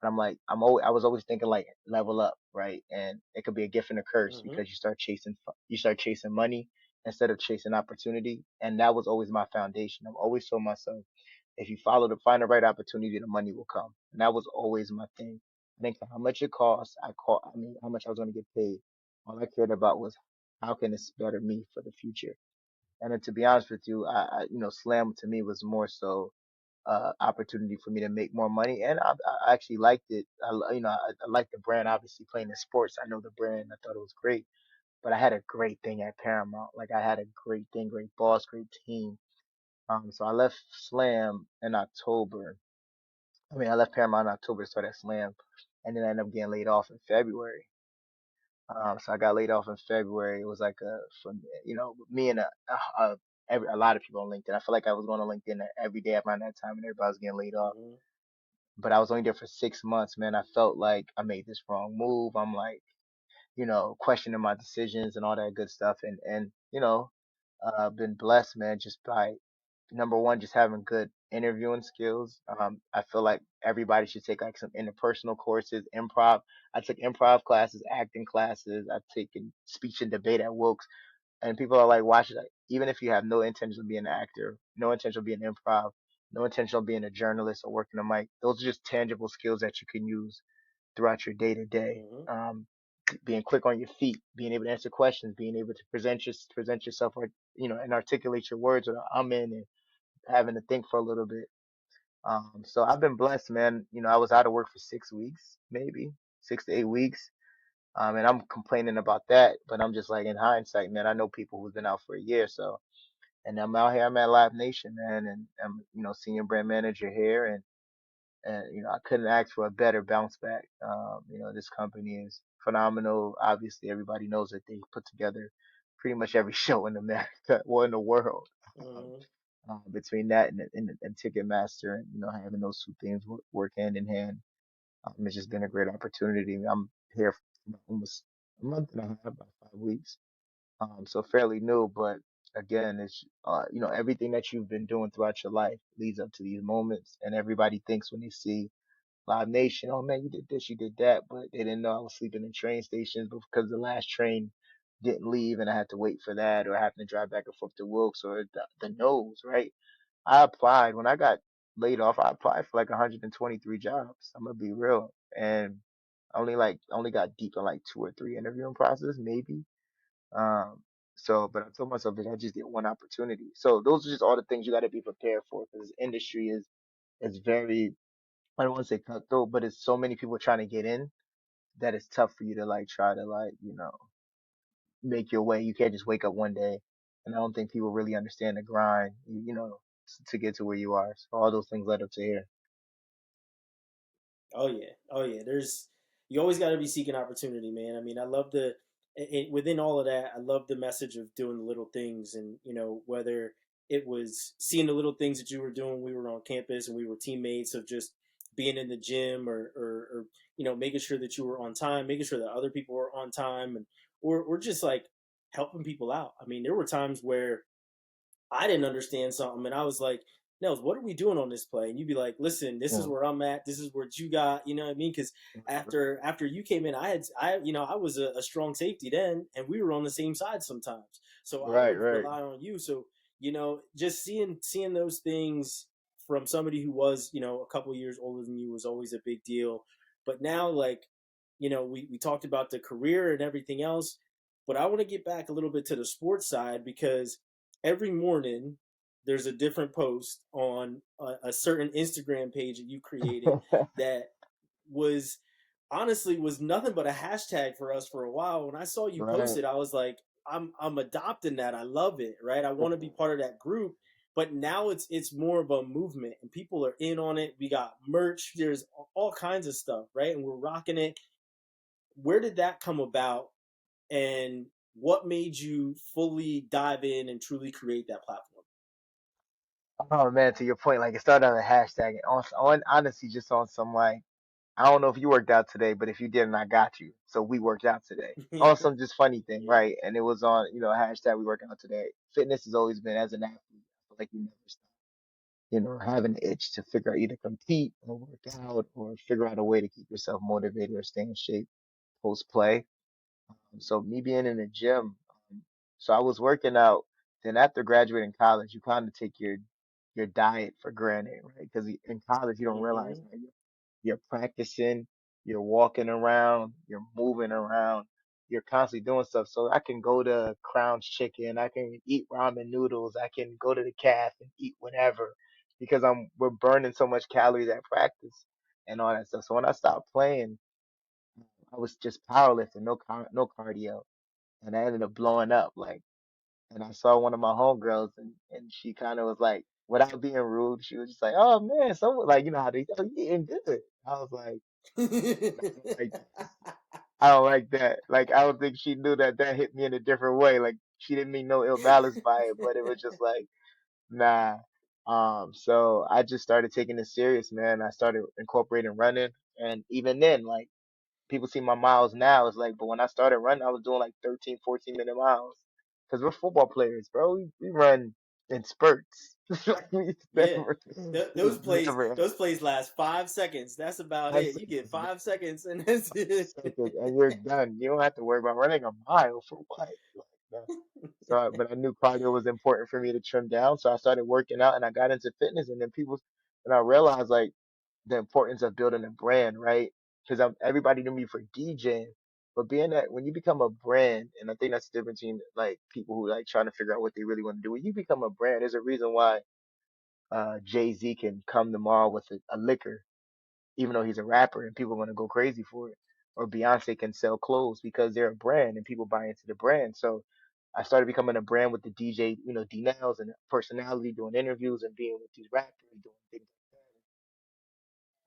And I'm like, I was always thinking like level up, right? And it could be a gift and a curse Hmm. because you start chasing money instead of chasing opportunity. And that was always my foundation. I've always told myself, if you find the right opportunity, the money will come. And that was always my thing. I think how much it costs, I mean, how much I was going to get paid. All I cared about was how can this better me for the future. And then to be honest with you, Slam to me was more so opportunity for me to make more money, and I actually liked it. I liked the brand. Obviously, playing in sports, I know the brand. I thought it was great, but I had a great thing at Paramount. Like I had a great thing, great boss, great team. So I left Slam in October. I mean, I left Paramount in October to start at Slam, and then I ended up getting laid off in February. So I got laid off in February. It was like from me and a lot of people on LinkedIn. I feel like I was going to LinkedIn every day around that time, and everybody was getting laid off. Hmm. But I was only there for 6 months, man. I felt like I made this wrong move. I'm like, questioning my decisions and all that good stuff. And been blessed, man, just by number one, just having good interviewing skills. I feel like everybody should take like some interpersonal courses, improv. I took improv classes, acting classes. I've taken speech and debate at Wilkes, and people are like, why should I? Even if you have no intention of being an actor, no intention of being improv, no intention of being a journalist or working a mic, those are just tangible skills that you can use throughout your day to day. Hmm. Being quick on your feet, being able to answer questions, being able to present yourself, or and articulate your words without in and having to think for a little bit. So I've been blessed, man. I was out of work for 6 weeks, maybe 6 to 8 weeks. And I'm complaining about that, but I'm just like in hindsight, man, I know people who've been out for a year. So, and I'm out here, I'm at Live Nation, man, and I'm, senior brand manager here. And, I couldn't ask for a better bounce back. This company is phenomenal. Obviously, everybody knows that they put together pretty much every show in America or in the world. Um, Hmm. Between that and Ticketmaster, and having those two things work hand in hand, it's just been a great opportunity. I'm here for almost a month and a half, about 5 weeks, so fairly new. But again, it's everything that you've been doing throughout your life leads up to these moments, and everybody thinks when they see Live Nation, oh man, you did this, you did that, but they didn't know I was sleeping in train stations because the last train didn't leave and I had to wait for that, or I had to drive back and forth to Wilkes or the nose, right? I applied when I got laid off, I applied for like 123 jobs. I'm gonna be real, and only got deep in like two or three interviewing process, maybe. Um, so, but I told myself that I just get one opportunity. So those are just all the things you got to be prepared for because this industry is very, I don't want to say cutthroat, but it's so many people trying to get in that it's tough for you to like try to like make your way. You can't just wake up one day, and I don't think people really understand the grind, to get to where you are. So all those things led up to here. Oh yeah, oh yeah. There's you always got to be seeking opportunity, man. I mean, I love within all of that. I love the message of doing the little things, and whether it was seeing the little things that you were doing. We were on campus and we were teammates of just being in the gym or making sure that you were on time, making sure that other people were on time, and or just like helping people out. I mean, there were times where I didn't understand something, and I was like, "Nels, what are we doing on this play?" And you'd be like, "Listen, this is Yeah. where I'm at. This is what you got." You know what I mean? Because after you came in, I was a strong safety then, and we were on the same side sometimes. So I Right, would right. rely on you. So just seeing those things from somebody who was a couple years older than you was always a big deal. But now, like we talked about the career and everything else, but I want to get back a little bit to the sports side because every morning there's a different post on a certain Instagram page that you created that was honestly was nothing but a hashtag for us for a while. When I saw you post Right. it, I was like, I'm adopting that. I love it, right? I want to be part of that group. But now it's more of a movement and people are in on it. We got merch, there's all kinds of stuff, right? And we're rocking it. Where did that come about and what made you fully dive in and truly create that platform? Oh man, to your point, like it started on a hashtag and on honestly just on some like I don't know if you worked out today, but if you didn't, I got you. So we worked out today. On some just funny thing, Yeah. right? And it was on, hashtag we working out today. Fitness has always been as an athlete, I feel like you never stop. Have an itch to figure out either compete or work out or figure out a way to keep yourself motivated or stay in shape post play. So me being in the gym, so I was working out. Then after graduating college, you kind of take your diet for granted, right? Because in college you don't realize Mm-hmm. that you're practicing, you're walking around, you're moving around, you're constantly doing stuff. So I can go to Crown's Chicken, I can eat ramen noodles, I can go to the calf and eat whatever because we're burning so much calories at practice and all that stuff. So when I stopped playing, I was just powerlifting, no cardio, and I ended up blowing up. Like, and I saw one of my homegirls, and she kind of was like, without being rude, she was just like, "Oh man, so like how they oh, you eating good." I was like, "I don't like that. I don't like that." Like, I don't think she knew that hit me in a different way. Like, she didn't mean no ill malice by it, but it was just like, nah. So I just started taking it serious, man. I started incorporating running, and even then, like people see my miles now. It's like, but when I started running, I was doing like 13, 14 minute miles. Cause we're football players, bro. We run in spurts. Like Yeah. we never Those plays last 5 seconds. That's about have it. You get seconds, man. 5 seconds and that's it. 5 seconds, and you're done. You don't have to worry about running a mile for what? Like, no. But I knew cardio was important for me to trim down, so I started working out and I got into fitness. And I realized like the importance of building a brand, right? Because everybody knew me for DJing, but being that when you become a brand, and I think that's the difference between like people who like trying to figure out what they really want to do. When you become a brand, there's a reason why Jay-Z can come tomorrow with a liquor, even though he's a rapper, and people want to go crazy for it. Or Beyonce can sell clothes because they're a brand and people buy into the brand. So I started becoming a brand with the DJ, D-Nails and personality, doing interviews and being with these rappers, doing things like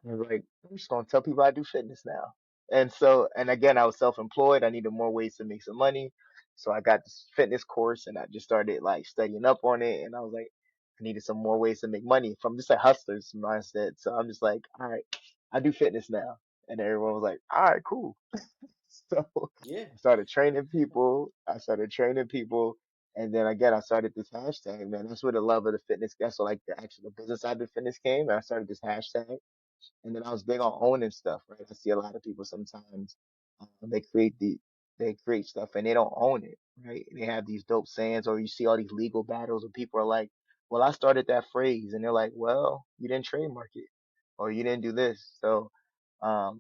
that. I was like, I'm just gonna tell people I do fitness now. And again, I was self-employed. I needed more ways to make some money. So I got this fitness course and I just started like studying up on it. And I was like, I needed some more ways to make money from just a hustler's mindset. So I'm just like, all right, I do fitness now. And everyone was like, all right, cool. So Yeah. I started training people. And then again, I started this hashtag, man. That's where the love of the fitness got. So like the actual business side of the fitness came. And I started this hashtag. And then I was big on owning stuff, right? I see a lot of people sometimes they they create stuff and they don't own it, right? They have these dope sayings, or you see all these legal battles where people are like, well, I started that phrase, and they're like, well, you didn't trademark it, or you didn't do this. So,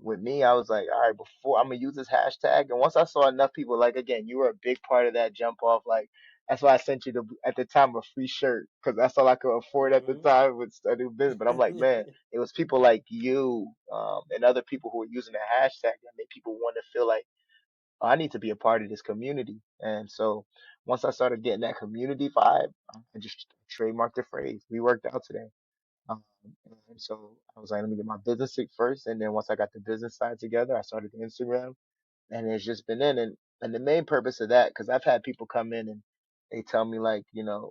with me, I was like, all right, before I'm gonna use this hashtag, and once I saw enough people, like again, you were a big part of that jump off. Like that's why I sent you at the time a free shirt because that's all I could afford at the Hmm. time with a new business. But I'm like, man, it was people like you, and other people who were using the hashtag that made people want to feel like, oh, I need to be a part of this community. And so once I started getting that community vibe, I just trademarked the phrase. We worked out today. Um, and so I was like, let me get my business first. And then once I got the business side together, I started the Instagram, and it's just been in. And the main purpose of that, because I've had people come in and they tell me like,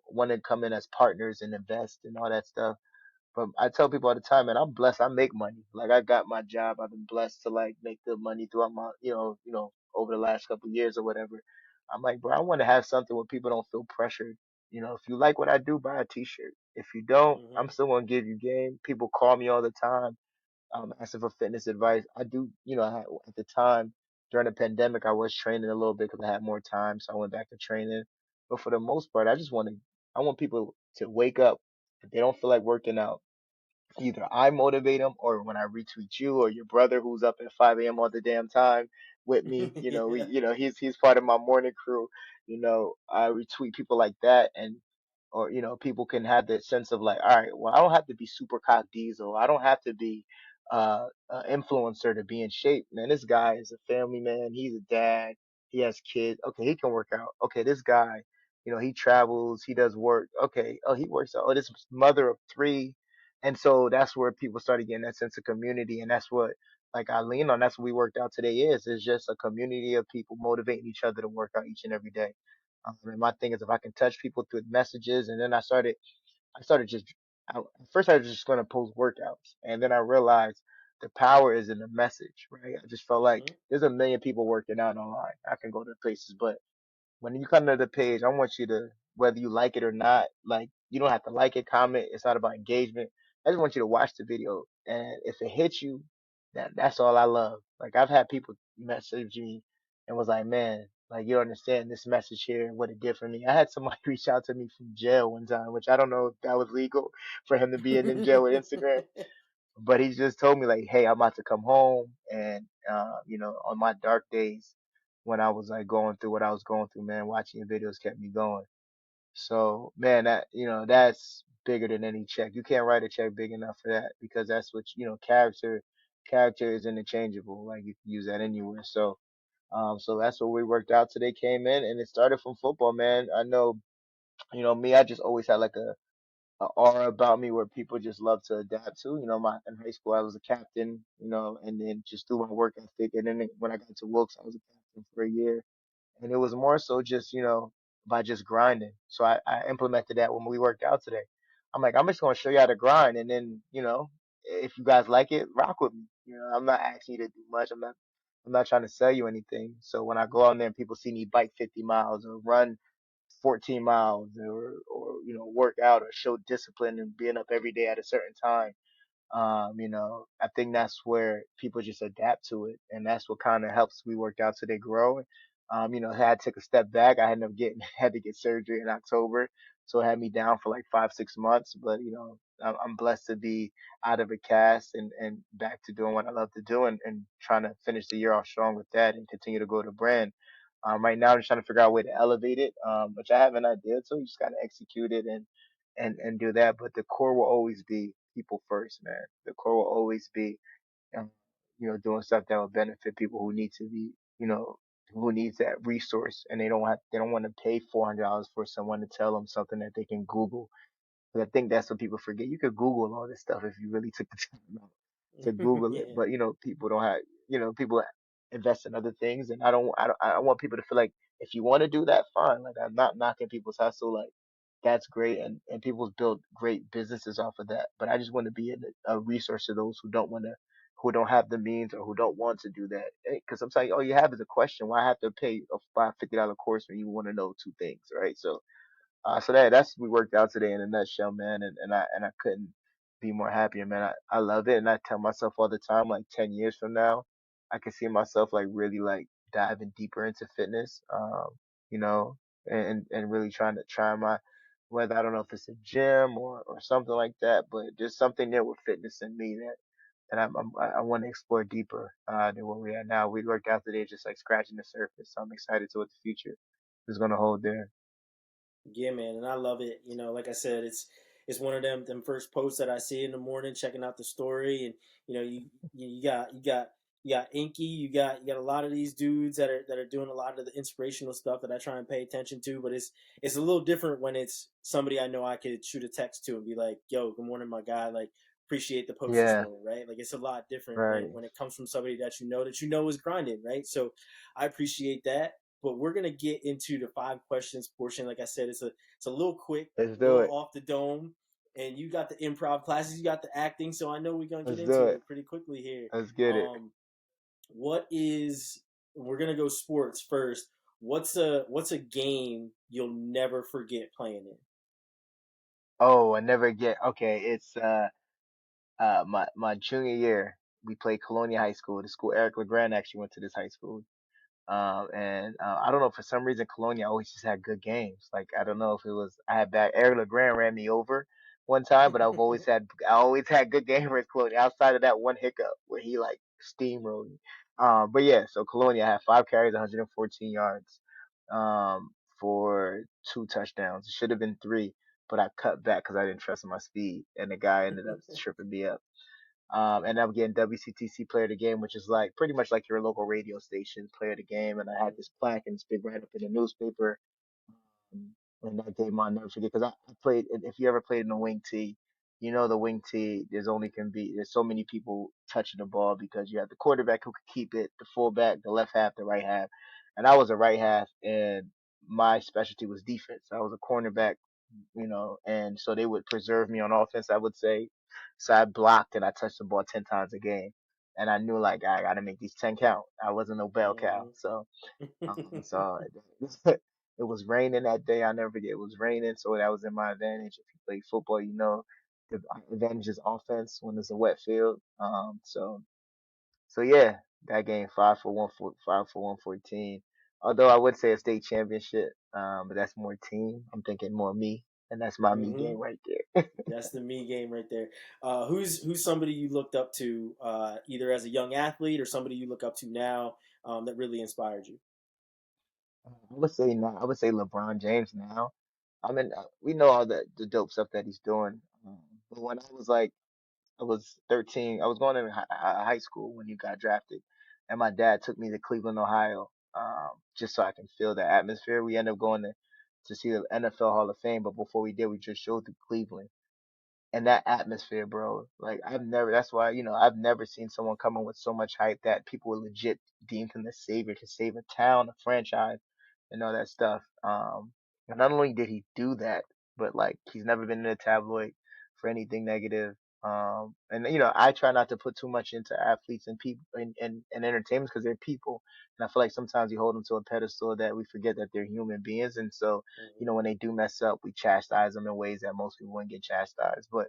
want to come in as partners and invest and all that stuff. But I tell people all the time, man, I'm blessed. I make money. Like I got my job. I've been blessed to like make good money throughout my, over the last couple of years or whatever. I'm like, bro, I want to have something where people don't feel pressured. If you like what I do, buy a t-shirt. If you don't, I'm still gonna give you game. People call me all the time, asking for fitness advice. I do, at the time during the pandemic, I was training a little bit because I had more time, so I went back to training. But for the most part, I want people to wake up. If they don't feel like working out, either I motivate them or when I retweet you or your brother who's up at 5 a.m. all the damn time with me, Yeah. he's part of my morning crew. I retweet people like that, and or people can have that sense of like, all right, well, I don't have to be super cock diesel. I don't have to be an influencer to be in shape. Man, this guy is a family man. He's a dad. He has kids. Okay, he can work out. Okay, this guy, he travels. He does work. Okay, oh, he works out. Oh, this mother of three, and so that's where people started getting that sense of community. And that's what, like I lean on, that's what we worked out today is just a community of people motivating each other to work out each and every day. And my thing is if I can touch people through messages, and then I started just, at first I was just going to post workouts. And then I realized the power is in the message, right? I just felt like Hmm. there's a million people working out online. I can go to places, but when you come to the page, I want you to, whether you like it or not, like you don't have to like it, comment. It's not about engagement. I just want you to watch the video, and if it hits you, that's all I love. Like I've had people message me and was like, "Man, like you don't understand this message here and what it did for me." I had somebody reach out to me from jail one time, which I don't know if that was legal for him to be in jail with Instagram, but he just told me like, "Hey, I'm about to come home, and on my dark days when I was like going through what I was going through, man, watching your videos kept me going." So, man, that's bigger than any check. You can't write a check big enough for that because that's what character is interchangeable. Like you can use that anywhere. So that's what we worked out today. Came in and it started from football, man. I know, me. I just always had like a aura about me where people just love to adapt to. My in high school I was a captain, and then just through my work ethic, and then when I got to Wilkes, I was a captain for a year, and it was more so just by just grinding. So I implemented that when we worked out today. I'm like, I'm just gonna show you how to grind, and then if you guys like it, rock with me. I'm not asking you to do much. I'm not trying to sell you anything. So when I go out there and people see me bike 50 miles or run 14 miles or work out or show discipline and being up every day at a certain time, I think that's where people just adapt to it, and that's what kind of helps we work out so they grow. I had to take a step back. I ended up getting had to get surgery in October, so it had me down for like 5 6 months. But I'm blessed to be out of a cast and back to doing what I love to do, and trying to finish the year off strong with that and continue to grow the brand. Right now, I'm just trying to figure out a way to elevate it, which I have an idea to. You just gotta execute it and do that. But the core will always be people first, man. The core will always be, um, doing stuff that will benefit people who need to be, who needs that resource, and they don't want to pay $400 for someone to tell them something that they can Google. 'Cause I think that's what people forget. You could Google all this stuff if you really took the time out to Google it, Yeah. but people don't have, people invest in other things, and I want people to feel like if you want to do that, fine. Like I'm not knocking people's hustle, like that's great, and people's build great businesses off of that. But I just want to be a resource to those who don't have the means or who don't want to do that. Because sometimes all you have is a question. Why have to pay a $50 course when you want to know two things, right? So that's we worked out today in a nutshell, man, and I couldn't be more happier, man. I love it, and I tell myself all the time, like 10 years from now, I can see myself like really like diving deeper into fitness, you know, and really try whether I don't know if it's a gym or something like that, but just something there with fitness in me that I want to explore deeper than where we're at now. We worked out today just like scratching the surface. So I'm excited to what the future is going to hold there. Yeah, man, and I love it. You know, like I said, it's one of them first posts that I see in the morning, checking out the story, and you know, you got Inky, you got a lot of these dudes that are doing a lot of the inspirational stuff that I try and pay attention to, but it's a little different when it's somebody I know I could shoot a text to and be like, "Yo, good morning, my guy. Like, appreciate the post this Yeah, morning," right? Like, it's a lot different right. when it comes from somebody that you know is grinding, right? So, I appreciate that, but we're gonna get into the 5 questions portion. Like I said, it's a little quick, Let's a do little it. off the dome. And you got the improv classes, you got the acting, so I know we're gonna get Let's do into it. it pretty quickly here. Let's get it. Um, what is we're gonna go sports first. What's a game you'll never forget playing in? Oh, I never get. Okay, it's my junior year. We played Colonia High School. The school Eric LeGrand actually went to this high school. And I don't know, for some reason Colonia always just had good games. Like I don't know if it was I had bad Eric LeGrand ran me over one time, but I always had good games with Colonia outside of that one hiccup where he like steamrolled me. But yeah, so Colonia had 5 carries, 114 yards, um, for 2 touchdowns. It should have been three, but I cut back because I didn't trust my speed, and the guy ended up tripping me up. And I'm getting WCTC Player of the Game, which is like pretty much like your local radio station Player of the Game. And I had this plaque and it's big right up in the newspaper. And that game I'll never forget because I played. If you ever played in the wing tee, you know the wing tee. There's so many people touching the ball because you have the quarterback who could keep it, the fullback, the left half, the right half, and I was a right half, and my specialty was defense. I was a cornerback, and so they would preserve me on offense, I would say. So I blocked and I touched the ball 10 times a game. And I knew like I gotta make these 10 count. I wasn't no bell cow. Hmm. So it was raining that day. I'll never forget. It was raining, so that was in my advantage. If you play football, the advantage is offense when it's a wet field. So yeah, that game 5 for 114. Although I would say a state championship, but that's more team. I'm thinking more me, and that's my me game right there. That's the me game right there. Who's somebody you looked up to, either as a young athlete or somebody you look up to now, that really inspired you? I would say now. I would say LeBron James now. I mean, we know all the dope stuff that he's doing. But when I was 13, I was going in high school when he got drafted, and my dad took me to Cleveland, Ohio, just so I can feel the atmosphere. We ended up going to see the NFL Hall of Fame, but before we did, we just showed through Cleveland and that atmosphere, bro. Like that's why, I've never seen someone come in with so much hype that people would legit deem him the savior to save a town, a franchise, and all that stuff. And not only did he do that, but like he's never been in a tabloid for anything negative. And I try not to put too much into athletes and people and entertainment because they're people, and I feel like sometimes we hold them to a pedestal that we forget that they're human beings, and so Hmm. when they do mess up, we chastise them in ways that most people wouldn't get chastised. But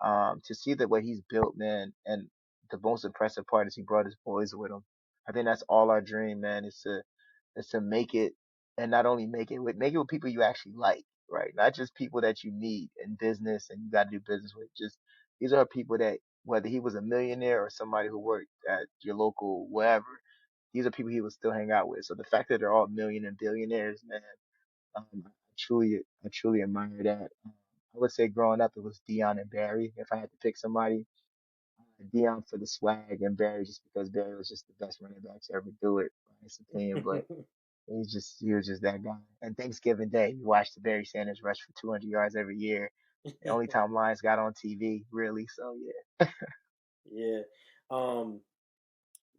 to see that what he's built, man, and the most impressive part is he brought his boys with him. I think that's all our dream, man, is to make it, and not only make it with people you actually like, right? Not just people that you meet in business and you got to do business with. Just these are people that whether he was a millionaire or somebody who worked at your local wherever, these are people he would still hang out with. So the fact that they're all million and billionaires, man, I truly admire that. I would say growing up, it was Dion and Barry. If I had to pick somebody, Dion for the swag and Barry just because Barry was just the best running back to ever do it, in his opinion. But he was just that guy. And Thanksgiving Day, you watched the Barry Sanders rush for 200 yards every year. The only time Lions got on TV, really. So yeah. Yeah. Um,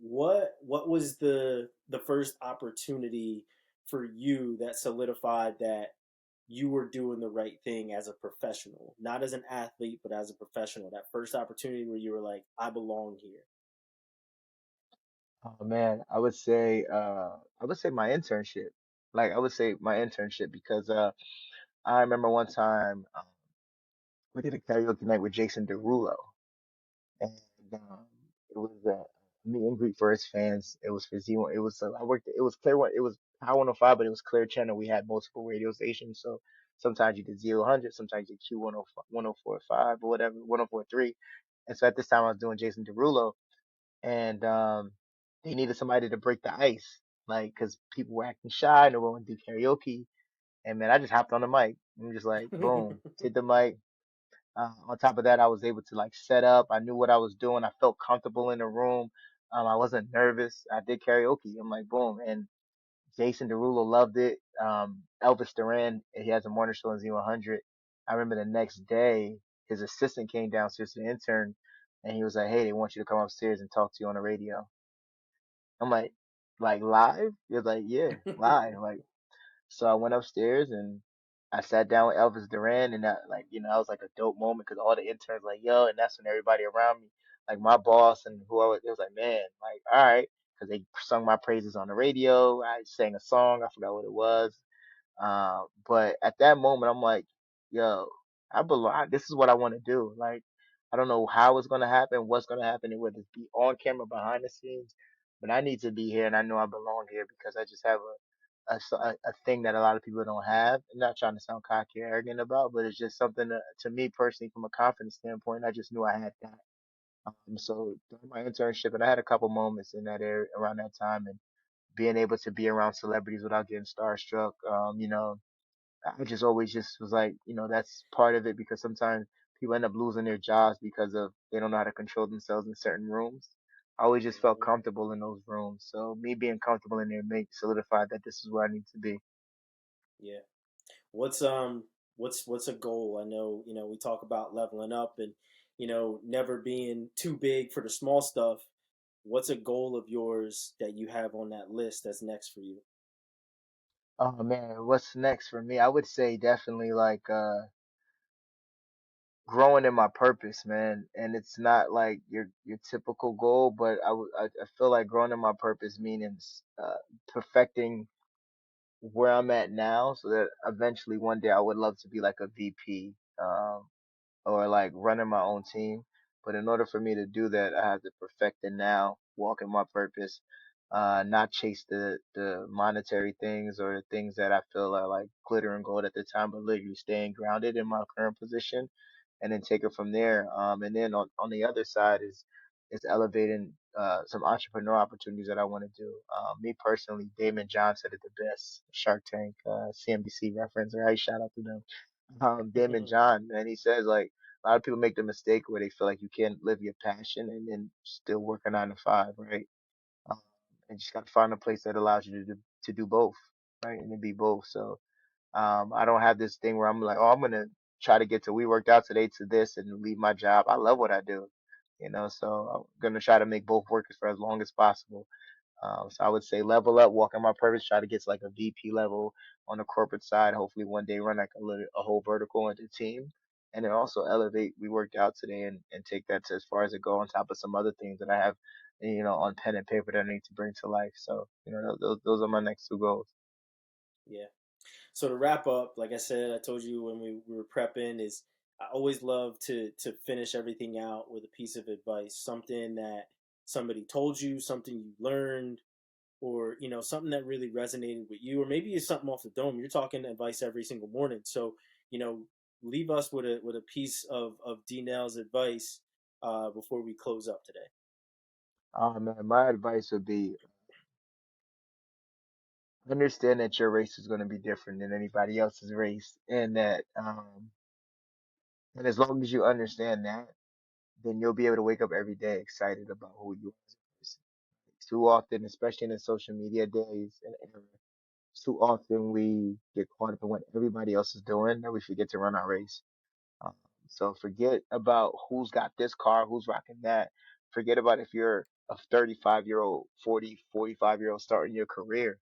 what was the first opportunity for you that solidified that you were doing the right thing as a professional, not as an athlete, but as a professional? That first opportunity where you were like, I belong here. Oh man, I would say my internship. Like I would say my internship because I remember one time we did a karaoke night with Jason Derulo, and it was a meet and greet for his fans. It was for Z1. It was I worked. It was Clear One. It was Power 105, but it was Clear Channel. We had multiple radio stations, so Sometimes you did 0 100, sometimes you did Q 104.5 or whatever, 104.3. And so at this time I was doing Jason Derulo, and they needed somebody to break the ice, like because people were acting shy, no one would do karaoke. And man, I just hopped on the mic and just like boom, hit the mic. On top of that, I was able to like set up. I knew what I was doing. I felt comfortable in the room. I wasn't nervous. I did karaoke. I'm like boom, and Jason Derulo loved it. Elvis Duran, he has a morning show on Z100. I remember the next day, his assistant came downstairs to the intern, and he was like, "Hey, they want you to come upstairs and talk to you on the radio." I'm like live? He was like, "Yeah, live." Like, so I went upstairs and I sat down with Elvis Duran, and that, like, that was like a dope moment because all the interns like, yo, and that's when everybody around me, like my boss and whoever, it was like, man, like, all right, because they sung my praises on the radio. I sang a song, I forgot what it was. But at that moment, I'm like, yo, I belong. This is what I want to do. Like, I don't know how it's gonna happen, what's gonna happen, and whether it's be on camera, behind the scenes, but I need to be here, and I know I belong here because I just have a thing that a lot of people don't have. I'm not trying to sound cocky or arrogant about, but it's just something to me personally, from a confidence standpoint, I just knew I had that. So during my internship, and I had a couple moments in that area around that time, and being able to be around celebrities without getting starstruck, I just always just was like, that's part of it because sometimes people end up losing their jobs because of they don't know how to control themselves in certain rooms. I always just felt Mhm. comfortable in those rooms. So me being comfortable in there made solidified that this is where I need to be. Yeah. What's a goal? I know, we talk about leveling up and, never being too big for the small stuff. What's a goal of yours that you have on that list that's next for you? Oh man, what's next for me? I would say definitely like growing in my purpose, man. And it's not like your typical goal, but I feel like growing in my purpose means perfecting where I'm at now, so that eventually one day I would love to be like a VP, or like running my own team. But in order for me to do that, I have to perfect it now, walk in my purpose, not chase the monetary things or the things that I feel are like glitter and gold at the time, but literally staying grounded in my current position and then take it from there. And then on the other side is elevating some entrepreneur opportunities that I want to do. Me personally, Damon John said it the best. Shark Tank, CNBC reference, right? Shout out to them. Damon John, man, he says like a lot of people make the mistake where they feel like you can't live your passion and then still work a 9 to 5, right? Um, and you just got to find a place that allows you to do both, right? And to be both. So I don't have this thing where I'm like, oh, I'm gonna try to get to we worked out today to this and leave my job. I love what I do, so I'm gonna try to make both work for as long as possible. So I would say level up, walk in my purpose, try to get to like a VP level on the corporate side. Hopefully one day run like a whole vertical into team. And then also elevate. We worked out today and take that to as far as it go on top of some other things that I have, on pen and paper that I need to bring to life. So, those are my next two goals. Yeah. So to wrap up, like I said, I told you when we were prepping, is I always love to finish everything out with a piece of advice, something that somebody told you, something you learned, or something that really resonated with you, or maybe it's something off the dome. You're talking advice every single morning, so you know, leave us with a piece of D Nell's advice before we close up today. Man, my advice would be understand that your race is going to be different than anybody else's race, and as long as you understand that, then you'll be able to wake up every day excited about who you are as a person. Too often, especially in the social media days and era, too often we get caught up in what everybody else is doing and we forget to run our race. Um, so forget about who's got this car, who's rocking that. Forget about if you're a 35-year-old, 40, 45-year-old starting your career.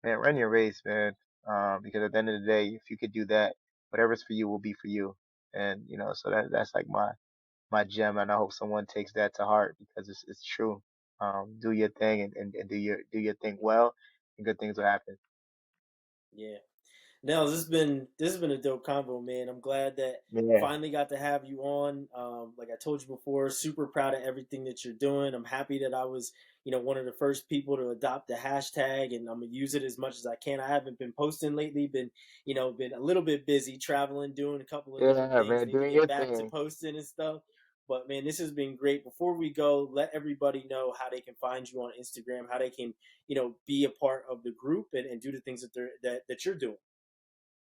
Man, run your race, man. Because at the end of the day, if you could do that, whatever's for you will be for you. And so that's like my gem, and I hope someone takes that to heart because it's true. Do your thing and do your thing well, and good things will happen. Yeah. Now this has been a dope convo, man. I'm glad that Yeah. finally got to have you on. Like I told you before, super proud of everything that you're doing. I'm happy that I was, one of the first people to adopt the hashtag, and I'm gonna use it as much as I can. I haven't been posting lately, been a little bit busy traveling, doing a couple of different Yeah, things. man, Need to doing get your back to thing. posting and stuff. But man, this has been great. Before we go, let everybody know how they can find you on Instagram, how they can, be a part of the group and do the things that you're doing.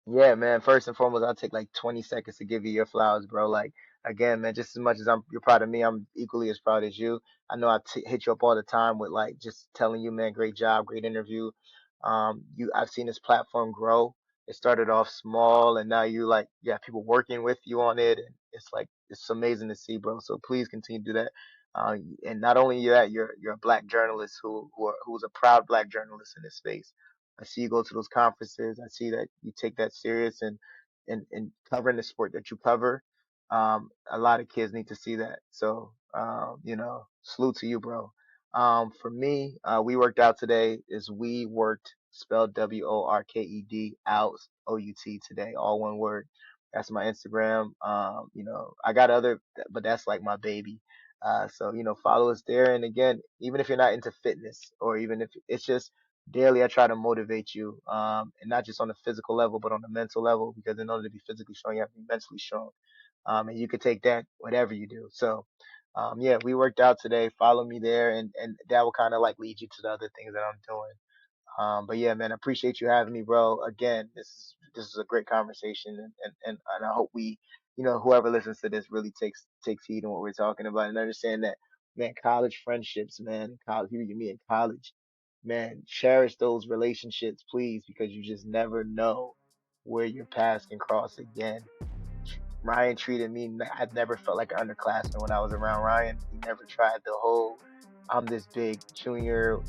Yeah, man. First and foremost, I'll take like 20 seconds to give you your flowers, bro. Like, again, man, just as much as you're proud of me, I'm equally as proud as you. I know hit you up all the time with like just telling you, man, great job, great interview. I've seen this platform grow. It started off small, and now you have people working with you on it, and it's amazing to see, bro. So please continue to do that. And not only that, you're a black journalist who's a proud black journalist in this space. I see you go to those conferences. I see that you take that serious and covering the sport that you cover. A lot of kids need to see that. So, salute to you, bro. For me, we worked out today is we worked spelled WORKED out OUT today, all one word. That's my Instagram. I got other, but that's like my baby. So, follow us there. And again, even if you're not into fitness or even if it's just daily, I try to motivate you, and not just on the physical level, but on the mental level, because in order to be physically strong, you have to be mentally strong. And you could take that whatever you do. So, yeah, we worked out today. Follow me there, and that will kind of like lead you to the other things that I'm doing. But yeah, man, I appreciate you having me, bro. Again, this is a great conversation, and I hope whoever listens to this really takes heed in what we're talking about and understand that, man, college friendships, man, college people you meet in college, man, cherish those relationships, please, because you just never know where your paths can cross again. Ryan treated me. I never felt like an underclassman when I was around Ryan. He never tried the whole "I'm this big junior."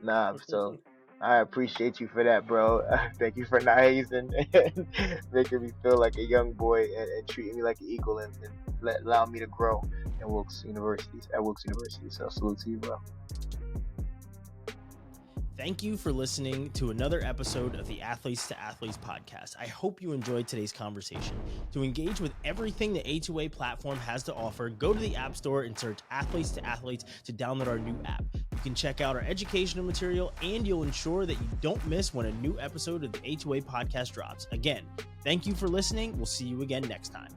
Nah, so I appreciate you for that, bro. Thank you for not hazing and making me feel like a young boy and treating me like an equal and allow me to grow in Wilkes University. So salute to you, bro. Thank you for listening to another episode of the Athletes to Athletes podcast. I hope you enjoyed today's conversation. To engage with everything the A2A platform has to offer, go to the App Store and search Athletes to Athletes to download our new app. You can check out our educational material, and you'll ensure that you don't miss when a new episode of the A2A podcast drops. Again, thank you for listening. We'll see you again next time.